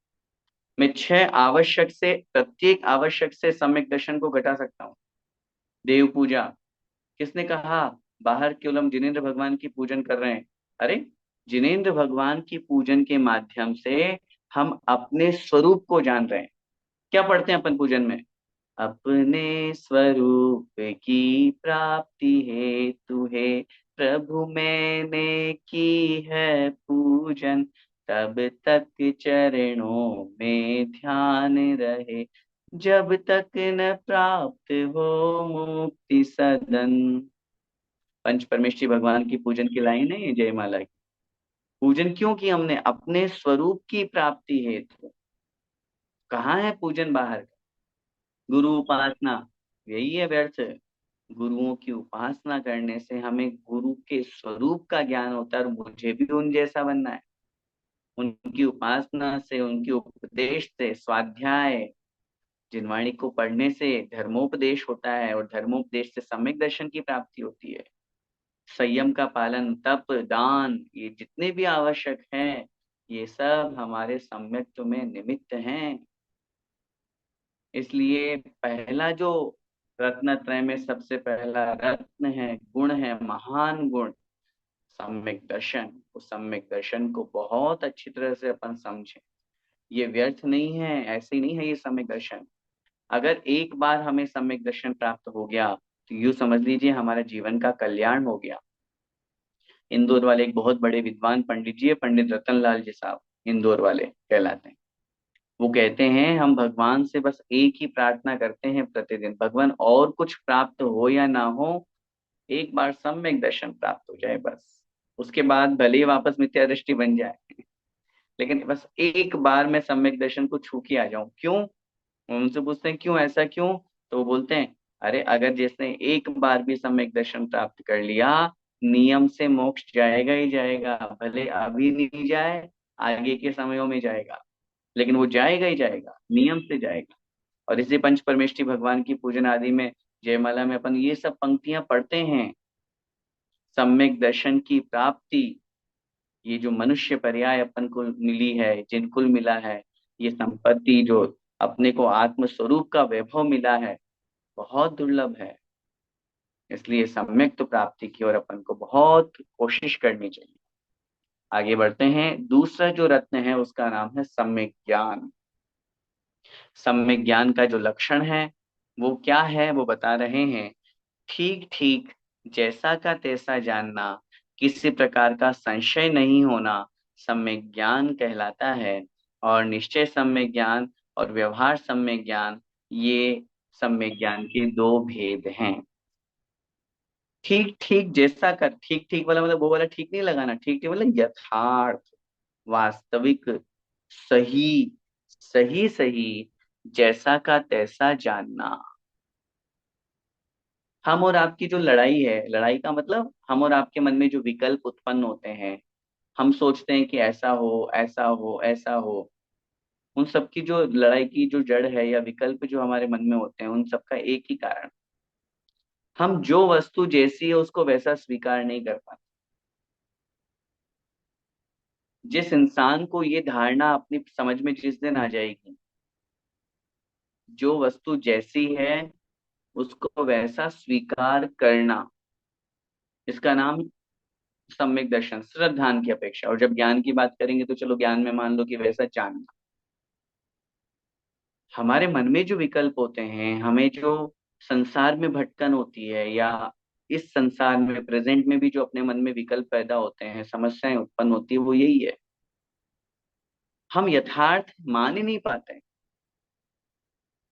मैं 6 आवश्यक से, प्रत्येक आवश्यक से सम्यक दर्शन को घटा सकता हूँ। देव पूजा, किसने कहा बाहर केवल हम जिनेंद्र भगवान की पूजन कर रहे हैं? अरे, जिनेंद्र भगवान की पूजन के माध्यम से हम अपने स्वरूप को जान रहे हैं। क्या पढ़ते हैं अपन पूजन में? अपने स्वरूप की प्राप्ति हेतु है प्रभु मैंने की है पूजन, तब तक चरणों में ध्यान रहे, जब तक न प्राप्त हो मुक्ति सदन। पंच परमेष्ठी भगवान की पूजन की लाइन है ये जयमाला की। पूजन क्यों की हमने? अपने स्वरूप की प्राप्ति हेतु। कहाँ है पूजन बाहर का? गुरु उपासना, यही है व्यर्थ। गुरुओं की उपासना करने से हमें गुरु के स्वरूप का ज्ञान होता है, और मुझे भी उन जैसा बनना है। उनकी उपासना से, उनके उपदेश से, स्वाध्याय जिनवाणी को पढ़ने से धर्मोपदेश होता है, और धर्मोपदेश से सम्यक दर्शन की प्राप्ति होती है। संयम का पालन, तप, दान, ये जितने भी आवश्यक हैं, ये सब हमारे सम्यक्त्व में निमित्त हैं। इसलिए पहला जो रत्न त्रय में सबसे पहला रत्न है, गुण है, महान गुण, सम्यक दर्शन। उस सम्यक दर्शन को बहुत अच्छी तरह से अपन समझें। ये व्यर्थ नहीं है, ऐसे ही नहीं है ये सम्यक दर्शन। अगर एक बार हमें सम्यक दर्शन प्राप्त हो गया, तो यूं समझ लीजिए हमारा जीवन का कल्याण हो गया। इंदौर वाले एक बहुत बड़े विद्वान पंडित जी है, पंडित रतन लाल जी साहब, इंदौर वाले कहलाते हैं। वो कहते हैं हम भगवान से बस एक ही प्रार्थना करते हैं प्रतिदिन, भगवान और कुछ प्राप्त हो या ना हो, एक बार सम्यक दर्शन प्राप्त हो जाए बस। उसके बाद भले ही वापस मिथ्या दृष्टि बन जाए, लेकिन बस एक बार मैं सम्यक दर्शन को छू के आ जाऊं। क्यों? उनसे पूछते हैं क्यों, ऐसा क्यों? तो वो बोलते हैं, अरे अगर जिसने एक बार भी सम्यक दर्शन प्राप्त कर लिया, नियम से मोक्ष जाएगा ही जाएगा, भले अभी नहीं जाए, आगे के समयों में जाएगा, लेकिन वो जाएगा ही जाएगा, नियम से जाएगा। और इसी पंच परमेष्ठी भगवान की पूजन आदि में, जयमाला में अपन ये सब पंक्तियां पढ़ते हैं। सम्यक दर्शन की प्राप्ति, ये जो मनुष्य पर्याय अपन को मिली है, जिनको मिला है, ये संपत्ति जो अपने को आत्म स्वरूप का वैभव मिला है, बहुत दुर्लभ है। इसलिए सम्यक तो प्राप्ति की ओर अपन को बहुत कोशिश करनी चाहिए। आगे बढ़ते हैं। दूसरा जो रत्न है उसका नाम है सम्यक ज्ञान। सम्यक ज्ञान का जो लक्षण है वो क्या है, वो बता रहे हैं। ठीक ठीक जैसा का तैसा जानना, किसी प्रकार का संशय नहीं होना, सम्यक ज्ञान कहलाता है। और निश्चय सम्यक ज्ञान और व्यवहार सम्यक ज्ञान, ये सम्यक ज्ञान के दो भेद हैं। ठीक ठीक जैसा का, ठीक ठीक वाला मतलब वो वाला ठीक नहीं लगाना, ठीक ठीक मतलब यथार्थ, वास्तविक, सही, सही सही, जैसा का तैसा जानना। हम और आपकी जो लड़ाई है, लड़ाई का मतलब हम और आपके मन में जो विकल्प उत्पन्न होते हैं, हम सोचते हैं कि ऐसा हो, ऐसा हो, ऐसा हो, उन सब की जो लड़ाई की जो जड़ है, या विकल्प जो हमारे मन में होते हैं, उन सब का एक ही कारण, हम जो वस्तु जैसी है उसको वैसा स्वीकार नहीं कर पाते। जिस इंसान को ये धारणा अपनी समझ में जिस दिन आ जाएगी, जो वस्तु जैसी है उसको वैसा स्वीकार करना, इसका नाम सम्यक दर्शन, श्रद्धान की अपेक्षा। और जब ज्ञान की बात करेंगे तो चलो ज्ञान में मान लो कि वैसा जानना। हमारे मन में जो विकल्प होते हैं, हमें जो संसार में भटकन होती है, या इस संसार में प्रेजेंट में भी जो अपने मन में विकल्प पैदा होते हैं, समस्याएं उत्पन्न होती है, वो यही है, हम यथार्थ मान ही नहीं पाते।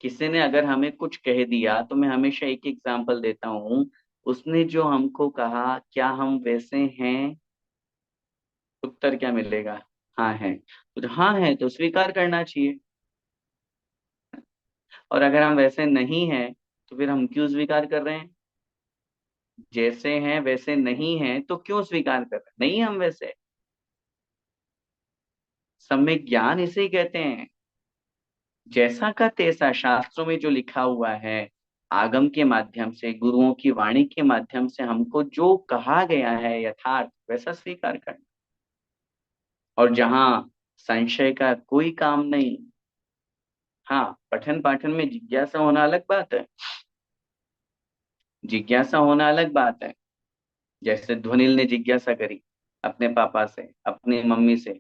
किसी ने अगर हमें कुछ कह दिया, तो मैं हमेशा एक एग्जांपल देता हूँ। उसने जो हमको कहा, क्या हम वैसे हैं? उत्तर क्या मिलेगा? हाँ है। तो हाँ है तो स्वीकार करना चाहिए। और अगर हम वैसे नहीं हैं, तो फिर हम क्यों स्वीकार कर रहे हैं? जैसे हैं वैसे नहीं हैं तो क्यों स्वीकार कर रहे हैं? नहीं हम वैसे। सम्यक ज्ञान इसे ही कहते हैं। जैसा का तैसा शास्त्रों में जो लिखा हुआ है, आगम के माध्यम से, गुरुओं की वाणी के माध्यम से हमको जो कहा गया है यथार्थ वैसा स्वीकार करना। और जहां संशय का कोई काम नहीं। हाँ, पठन पाठन में जिज्ञासा होना अलग बात है। जिज्ञासा होना अलग बात है। जैसे ध्वनिल ने जिज्ञासा करी अपने पापा से, अपनी मम्मी से,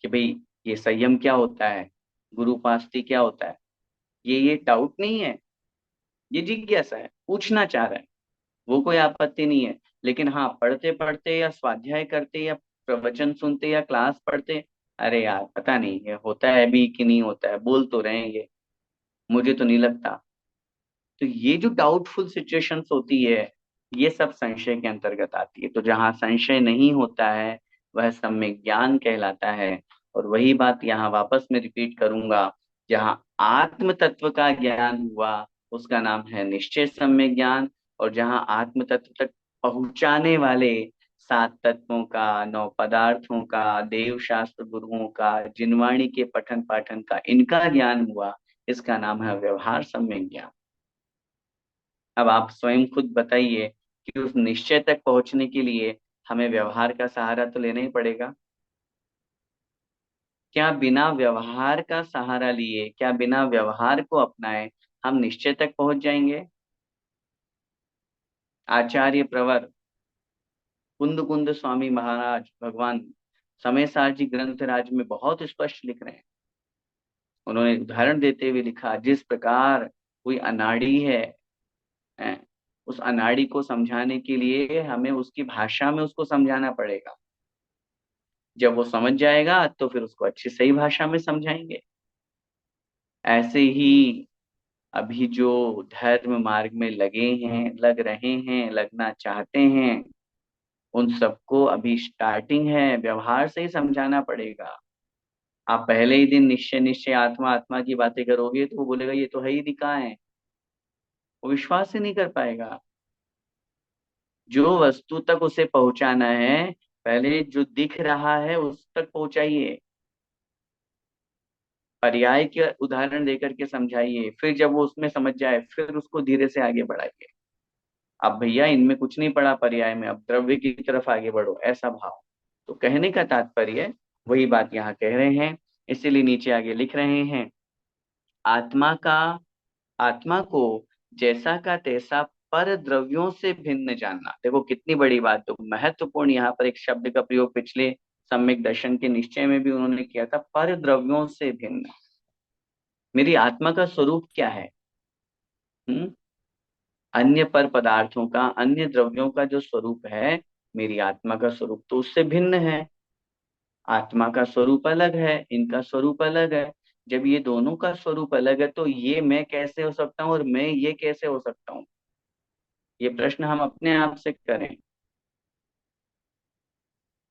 कि भाई ये संयम क्या होता है, गुरुपास्ति क्या होता है। ये डाउट नहीं है, ये जिज्ञासा है, पूछना चाह रहा है। वो कोई आपत्ति नहीं है। लेकिन हाँ, पढ़ते पढ़ते या स्वाध्याय करते या प्रवचन सुनते या क्लास पढ़ते, अरे यार पता नहीं ये होता है भी कि नहीं होता है, बोल तो रहे हैं ये, मुझे तो नहीं लगता। तो ये जो डाउटफुल सिचुएशंस होती है, ये सब संशय के अंतर्गत आती है। तो जहाँ संशय नहीं होता है वह सम्यक ज्ञान कहलाता है। और वही बात यहाँ वापस में रिपीट करूंगा, जहाँ आत्म तत्व का ज्ञान हुआ उसका नाम है निश्चय सम्यक ज्ञान। और जहाँ आत्म तत्व तक पहुंचाने वाले सात तत्वों का, नौ पदार्थों का, देव शास्त्र गुरुओं का, जिनवाणी के पठन पाठन का, इनका ज्ञान हुआ, इसका नाम है व्यवहार सम्यक ज्ञान। अब आप स्वयं खुद बताइए कि उस निश्चय तक पहुंचने के लिए हमें व्यवहार का सहारा तो लेना ही पड़ेगा। क्या बिना व्यवहार का सहारा लिए, क्या बिना व्यवहार को अपनाए हम निश्चय तक पहुंच जाएंगे? आचार्य प्रवर कुंद कुंद स्वामी महाराज भगवान समय सार जी ग्रंथ राज में बहुत स्पष्ट लिख रहे हैं। उन्होंने उदाहरण देते हुए लिखा, जिस प्रकार कोई अनाड़ी है, उस अनाड़ी को समझाने के लिए हमें उसकी भाषा में उसको समझाना पड़ेगा। जब वो समझ जाएगा तो फिर उसको अच्छी सही भाषा में समझाएंगे। ऐसे ही अभी जो धर्म मार्ग में लगे हैं, लग रहे हैं, लगना चाहते हैं, उन सबको अभी स्टार्टिंग है, व्यवहार से ही समझाना पड़ेगा। आप पहले ही दिन निश्चय निश्चय आत्मा आत्मा की बातें करोगे तो वो बोलेगा ये तो है ही नहीं, कहाँ है। वो विश्वास ही नहीं कर पाएगा। जो वस्तु तक उसे पहुंचाना है, पहले जो दिख रहा है उस तक पहुंचाइए, पर्याय के उदाहरण देकर के समझाइए, फिर जब वो उसमें समझ जाए फिर उसको धीरे से आगे बढ़ाइए। अब भैया इनमें कुछ नहीं पड़ा पर्याय में, अब द्रव्य की तरफ आगे बढ़ो, ऐसा भाव। तो कहने का तात्पर्य वही बात यहाँ कह रहे हैं। इसीलिए नीचे आगे लिख रहे हैं, आत्मा का आत्मा को जैसा का तैसा पर द्रव्यों से भिन्न जानना। देखो कितनी बड़ी बात, तो महत्वपूर्ण यहाँ पर एक शब्द का प्रयोग पिछले सम्यक दर्शन के निश्चय में भी उन्होंने किया था, पर द्रव्यों से भिन्न। मेरी आत्मा का स्वरूप क्या है? हम्म अन्य पर पदार्थों का, अन्य द्रव्यों का जो स्वरूप है, मेरी आत्मा का स्वरूप तो उससे भिन्न है। आत्मा का स्वरूप अलग है, इनका स्वरूप अलग है। जब ये दोनों का स्वरूप अलग है तो ये मैं कैसे हो सकता हूँ और मैं ये कैसे हो सकता हूँ? ये प्रश्न हम अपने आप से करें।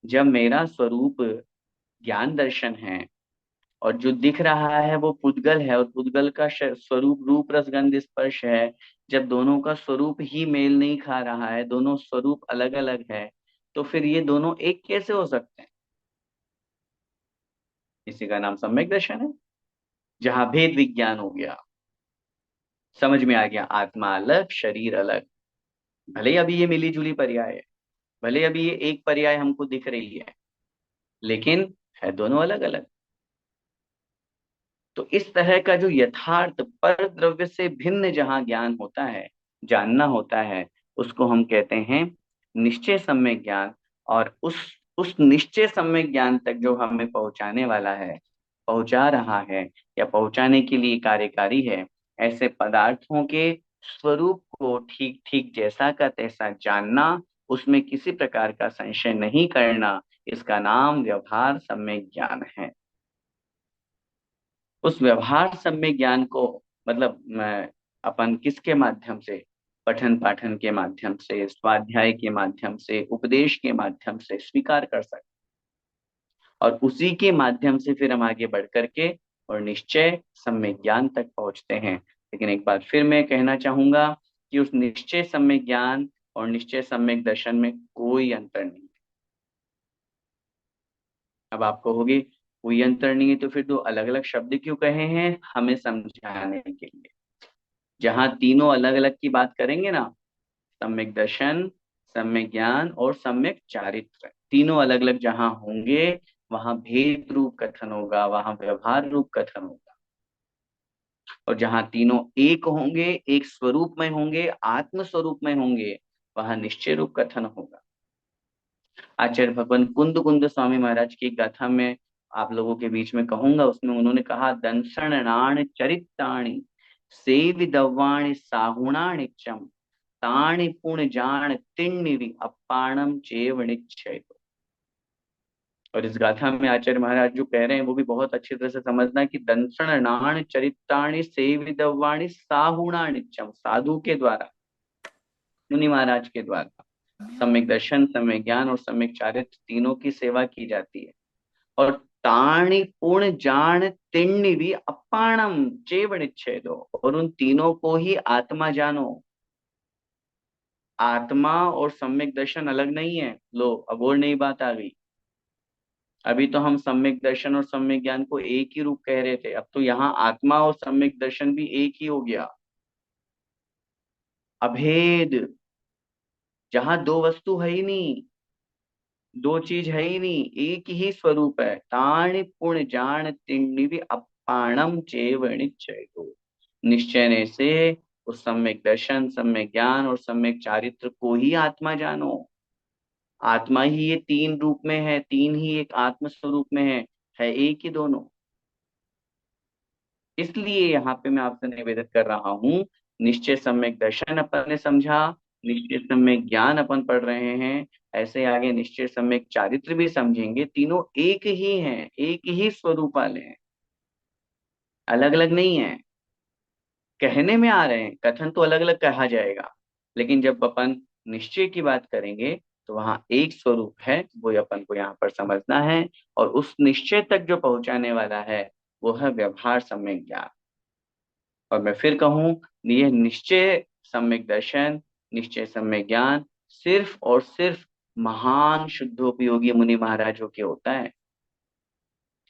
जब मेरा स्वरूप ज्ञान दर्शन है और जो दिख रहा है वो पुद्गल है और पुद्गल का स्वरूप रूप रसगंध स्पर्श है, जब दोनों का स्वरूप ही मेल नहीं खा रहा है, दोनों स्वरूप अलग अलग है, तो फिर ये दोनों एक कैसे हो सकते हैं? इसी का नाम सम्यक दर्शन है, जहां भेद विज्ञान हो गया, समझ में आ गया आत्मा अलग शरीर अलग। भले ही अभी ये मिली जुली पर्याय है, भले अभी ये एक पर्याय हमको दिख रही है, लेकिन है दोनों अलग अलग। तो इस तरह का जो यथार्थ पर द्रव्य से भिन्न जहां ज्ञान होता है, जानना होता है, उसको हम कहते हैं निश्चय सम्यक ज्ञान। और उस निश्चय सम्यक ज्ञान तक जो हमें पहुंचाने वाला है, पहुंचा रहा है या पहुंचाने के लिए कार्यकारी है, ऐसे पदार्थों के स्वरूप को ठीक ठीक जैसा का तैसा जानना, उसमें किसी प्रकार का संशय नहीं करना, इसका नाम व्यवहार सम्यक ज्ञान है। उस व्यवहार सम्य ज्ञान को मतलब अपन किसके माध्यम से, पठन पाठन के माध्यम से, स्वाध्याय के माध्यम से, उपदेश के माध्यम से स्वीकार कर सकते, और उसी के माध्यम से फिर हम आगे बढ़ करके और निश्चय सम्य ज्ञान तक पहुंचते हैं। लेकिन एक बार फिर मैं कहना चाहूंगा कि उस निश्चय सम्य ज्ञान और निश्चय सम्यक दर्शन में कोई अंतर नहीं। अब आप कहोगे कोई अंतर नहीं है तो फिर दो अलग अलग शब्द क्यों कहे हैं? हमें समझाने के लिए। जहां तीनों अलग अलग की बात करेंगे ना, सम्यक दर्शन, सम्यक ज्ञान और सम्यक चारित्र, तीनों अलग अलग जहां होंगे, वहां भेद रूप कथन होगा, वहां व्यवहार रूप कथन होगा। और जहां तीनों एक होंगे, एक स्वरूप में होंगे, आत्म स्वरूप में होंगे, वहां निश्चय रूप कथन होगा। आचार्य भगवान कुंद कुंद स्वामी महाराज की गाथा में आप लोगों के बीच में कहूंगा, उसमें उन्होंने कहा, दंसण नाण चरिताणी सेविदवाणी साहुणाणि चम ताणि पुण्य जान तिन्निवि अपाणम चेव निश्चय। और इस गाथा में आचार्य महाराज जो कह रहे हैं वो भी बहुत अच्छी तरह से समझना है कि दंसण नाण चरिताणी सेविदवाणी साहुणाणि चम, साधु के द्वारा, मुनि महाराज के द्वारा सम्यक दर्शन, सम्यक ज्ञान और सम्यक चारित्र तीनों की सेवा की जाती है। और ताणी पूर्ण जान तिण्य भी अपाणम चेव निच्छेदो, और उन तीनों को ही आत्मा जानो। आत्मा और सम्यक दर्शन अलग नहीं है। लो अब और नई बात आ गई। अभी तो हम सम्यक दर्शन और सम्यक ज्ञान को एक ही रूप कह रहे थे, अब तो यहाँ आत्मा और सम्यक दर्शन भी एक ही हो गया। अभेद, जहां दो वस्तु है ही नहीं, दो चीज है ही नहीं, एक ही स्वरूप है। ताण पुण्य जान तिण्य अपाणम चेव निश्चय को, निश्चय ने से उस सम्यक दर्शन, सम्यक ज्ञान और सम्यक चारित्र को ही आत्मा जानो। आत्मा ही ये तीन रूप में है, तीन ही एक आत्म स्वरूप में है एक ही दोनों। इसलिए यहाँ पे मैं आपसे निवेदन कर रहा हूँ, निश्चय सम्यक दर्शन अपन ने समझा, निश्चय सम्यक ज्ञान अपन पढ़ रहे हैं, ऐसे आगे निश्चय सम्यक चारित्र भी समझेंगे। तीनों एक ही हैं, एक ही स्वरूप वाले हैं, अलग अलग नहीं है। कहने में आ रहे हैं, कथन तो अलग अलग कहा जाएगा, लेकिन जब अपन निश्चय की बात करेंगे तो वहां एक स्वरूप है, वो अपन को यहाँ पर समझना है। और उस निश्चय तक जो पहुंचाने वाला है वो है व्यवहार सम्यक ज्ञान। और मैं फिर कहूं, ये निश्चय सम्यक दर्शन, निश्चय सम्यक ज्ञान सिर्फ और सिर्फ महान शुद्धोपयोगी मुनि महाराजों के होता है,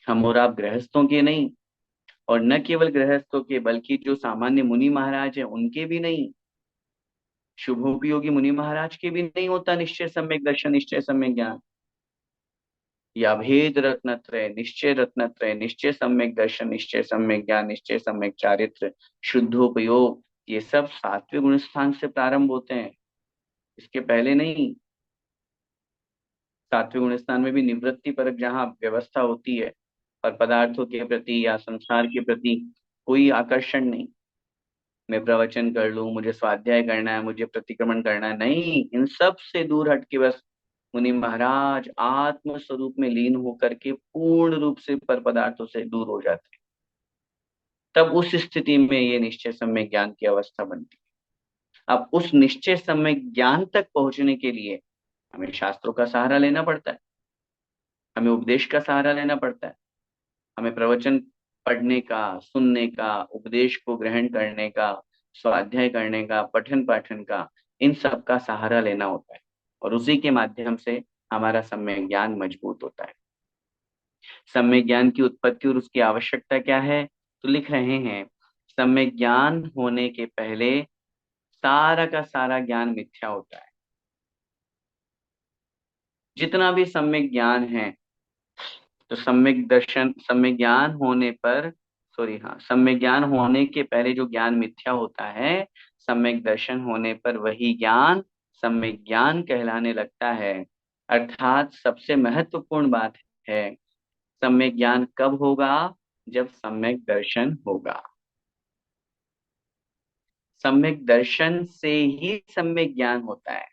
हम और आप गृहस्थों के नहीं। और न केवल गृहस्थों के, बल्कि जो सामान्य मुनि महाराज हैं उनके भी नहीं, शुभोपयोगी मुनि महाराज के भी नहीं होता निश्चय सम्यक दर्शन, निश्चय सम्यक ज्ञान। या भेद रत्नत्रय, निश्चय रत्नत्रय, निश्चय सम्यक दर्शन, निश्चय सम्यक ज्ञान, निश्चय सम्यक चारित्र, शुद्धोपयोग, ये सब सात्विक गुण स्थान से प्रारंभ होते हैं, इसके पहले नहीं। सात्विक गुण स्थान में भी निवृत्ति परक जहाँ व्यवस्था होती है, और पदार्थों के प्रति या संसार के प्रति कोई आकर्षण नहीं। मैं प्रवचन कर लूं, मुझे स्वाध्याय करना है, मुझे प्रतिक्रमण करना है, नहीं, इन सब से दूर हट के बस मुनि महाराज आत्म स्वरूप में लीन होकर के पूर्ण रूप से पर पदार्थों से दूर हो जाते हैं। तब उस स्थिति में ये निश्चय सम्यक ज्ञान की अवस्था बनती है। अब उस निश्चय सम्यक ज्ञान तक पहुंचने के लिए हमें शास्त्रों का सहारा लेना पड़ता है, हमें उपदेश का सहारा लेना पड़ता है, हमें प्रवचन पढ़ने का, सुनने का, उपदेश को ग्रहण करने का, स्वाध्याय करने का, पठन पाठन का, इन सब का सहारा लेना होता है। और उसी के माध्यम से हमारा सम्यक ज्ञान मजबूत होता है। सम्यक ज्ञान की उत्पत्ति और उसकी आवश्यकता क्या है? तो लिख रहे हैं, सम्यक ज्ञान होने के पहले सारा का सारा ज्ञान मिथ्या होता है। जितना भी सम्यक ज्ञान है, तो सम्यक दर्शन, सम्यक ज्ञान होने पर, सॉरी हाँ, सम्यक ज्ञान होने के पहले जो ज्ञान मिथ्या होता है, सम्यक दर्शन होने पर वही ज्ञान सम्यक ज्ञान कहलाने लगता है। अर्थात सबसे महत्वपूर्ण बात है, सम्यक ज्ञान कब होगा? जब सम्यक दर्शन होगा। सम्यक दर्शन से ही सम्यक ज्ञान होता है,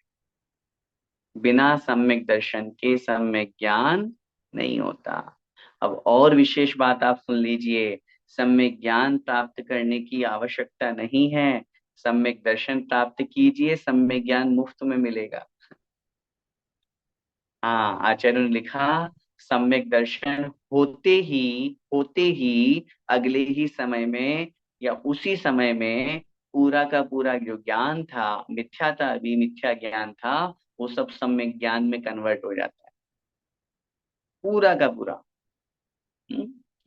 बिना सम्यक दर्शन के सम्यक ज्ञान नहीं होता। अब और विशेष बात आप सुन लीजिए, सम्यक ज्ञान प्राप्त करने की आवश्यकता नहीं है, सम्यक दर्शन प्राप्त कीजिए, सम्यक ज्ञान मुफ्त में मिलेगा। हाँ, आचार्य ने लिखा, सम्यक दर्शन होते ही अगले ही समय में या उसी समय में पूरा का पूरा जो ज्ञान था, मिथ्या था, अभी मिथ्या ज्ञान था, वो सब सम्यक ज्ञान में कन्वर्ट हो जाता है। पूरा का पूरा।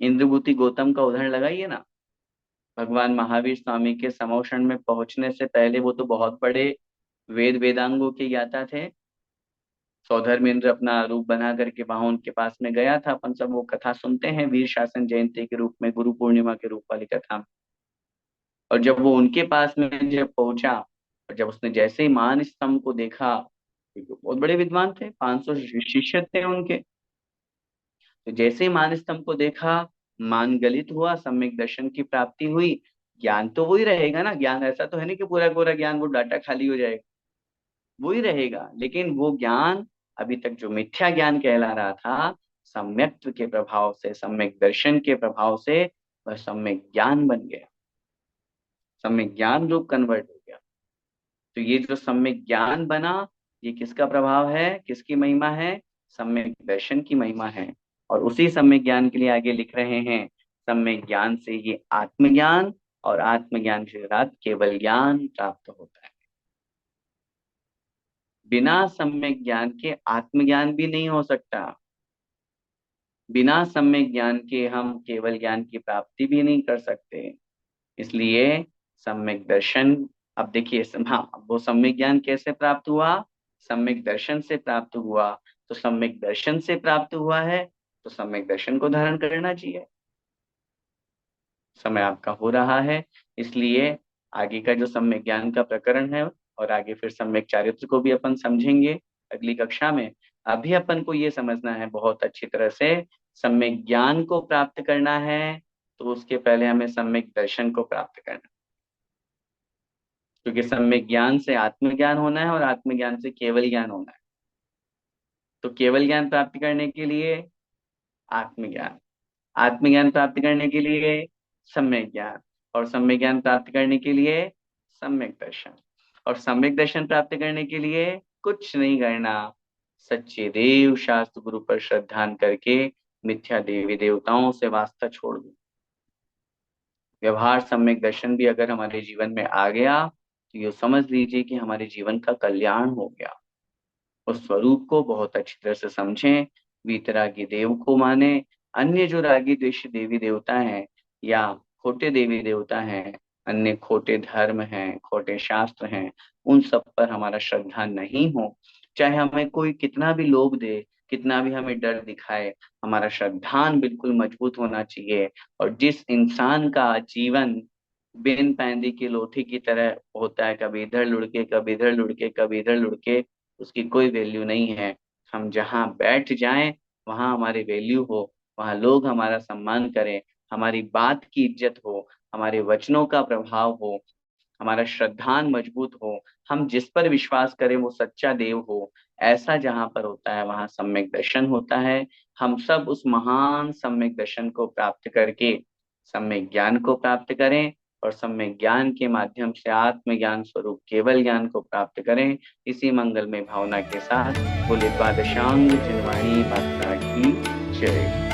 इंद्रभूति गौतम का उदाहरण लगाइए ना। भगवान महावीर स्वामी के समोषण में पहुंचने से पहले वो तो बहुत बड़े वेद वेदांगों के ज्ञाता थे। सौधर्मेंद्र अपना रूप बना करके वहां उनके पास में गया था। अपन सब वो कथा सुनते हैं वीर शासन जयंती के रूप में, गुरु पूर्णिमा के रूप वाली कथा। और जब वो उनके पास में जब पहुंचा, और जब उसने जैसे ही मान स्तंभ को देखा, क्योंकि वो बहुत बड़े विद्वान थे, 500 शिष्य थे उनके, तो जैसे ही मान स्तंभ को देखा, मान गलित हुआ, सम्यक दर्शन की प्राप्ति हुई। ज्ञान तो वही रहेगा ना, ज्ञान ऐसा तो है नहीं कि पूरा पूरा ज्ञान वो डाटा खाली हो जाएगा, वही रहेगा, लेकिन वो ज्ञान अभी तक जो मिथ्या ज्ञान कहला रहा था, सम्यक्त्व के प्रभाव से, सम्यक दर्शन के प्रभाव से वह सम्यक ज्ञान बन गया, सम्यक ज्ञान रूप कन्वर्ट हो गया। तो ये जो सम्यक ज्ञान बना, ये किसका प्रभाव है, किसकी महिमा है, सम्यक दर्शन की महिमा है। और उसी सम्यक ज्ञान के लिए आगे लिख रहे हैं, सम्यक ज्ञान से ये आत्मज्ञान, और आत्मज्ञान के साथ केवल ज्ञान प्राप्त होता है। बिना सम्यक ज्ञान के आत्मज्ञान भी नहीं हो सकता। बिना सम्यक ज्ञान के हम केवल ज्ञान की प्राप्ति भी नहीं कर सकते। इसलिए सम्यक दर्शन, अब देखिए हाँ, वो सम्यक ज्ञान कैसे प्राप्त हुआ, सम्यक दर्शन से प्राप्त हुआ। तो सम्यक दर्शन से प्राप्त हुआ है, तो सम्यक दर्शन को धारण करना चाहिए। समय आपका हो रहा है, इसलिए आगे का जो सम्यक ज्ञान का प्रकरण है, और आगे फिर सम्यक चारित्र को भी अपन समझेंगे अगली कक्षा में। अभी अपन को ये समझना है बहुत अच्छी तरह से, सम्यक ज्ञान को प्राप्त करना है तो उसके पहले हमें सम्यक दर्शन को प्राप्त करना है। क्योंकि सम्यक ज्ञान से आत्मज्ञान होना है, और आत्मज्ञान से केवल ज्ञान होना है। तो केवल ज्ञान प्राप्त करने के लिए आत्मज्ञान, आत्मज्ञान प्राप्त करने के लिए सम्यक ज्ञान, और सम्यक ज्ञान प्राप्त करने के लिए सम्यक दर्शन, और सम्यक दर्शन प्राप्त करने के लिए कुछ नहीं करना, सच्चे देव शास्त्र गुरु पर श्रद्धान करके मिथ्या देवी देवताओं से वास्ता छोड़ दो। व्यवहार सम्यक दर्शन भी अगर हमारे जीवन में आ गया, तो ये समझ लीजिए कि हमारे जीवन का कल्याण हो गया। उस स्वरूप को बहुत अच्छी तरह से समझें, वीतरागी देव को माने। अन्य जो रागी द्वेष देवी देवता हैं, या खोटे देवी देवता हैं, अन्य खोटे धर्म हैं, खोटे शास्त्र हैं, उन सब पर हमारा श्रद्धा नहीं हो। चाहे हमें कोई कितना भी लोभ दे, कितना भी हमें डर दिखाए, हमारा श्रद्धान बिल्कुल मजबूत होना चाहिए। और जिस इंसान का जीवन बिन पैंदी की लोथी की तरह होता है, कभी इधर लुढ़के, कभी इधर लुढ़के, कभी इधर लुढ़के, उसकी कोई वैल्यू नहीं है। हम जहाँ बैठ जाएं वहां हमारी वैल्यू हो, वहां लोग हमारा सम्मान करें, हमारी बात की इज्जत हो, हमारे वचनों का प्रभाव हो, हमारा श्रद्धान मजबूत हो, हम जिस पर विश्वास करें वो सच्चा देव हो, ऐसा जहां पर होता है वहां सम्यक दर्शन होता है। हम सब उस महान सम्यक दर्शन को प्राप्त करके सम्यक ज्ञान को प्राप्त करें, और सम्यक ज्ञान के माध्यम से आत्मज्ञान स्वरूप केवल ज्ञान को प्राप्त करें। इसी मंगलमय भावना के साथ बोले द्वादशांग जिनवाणी माता की जय।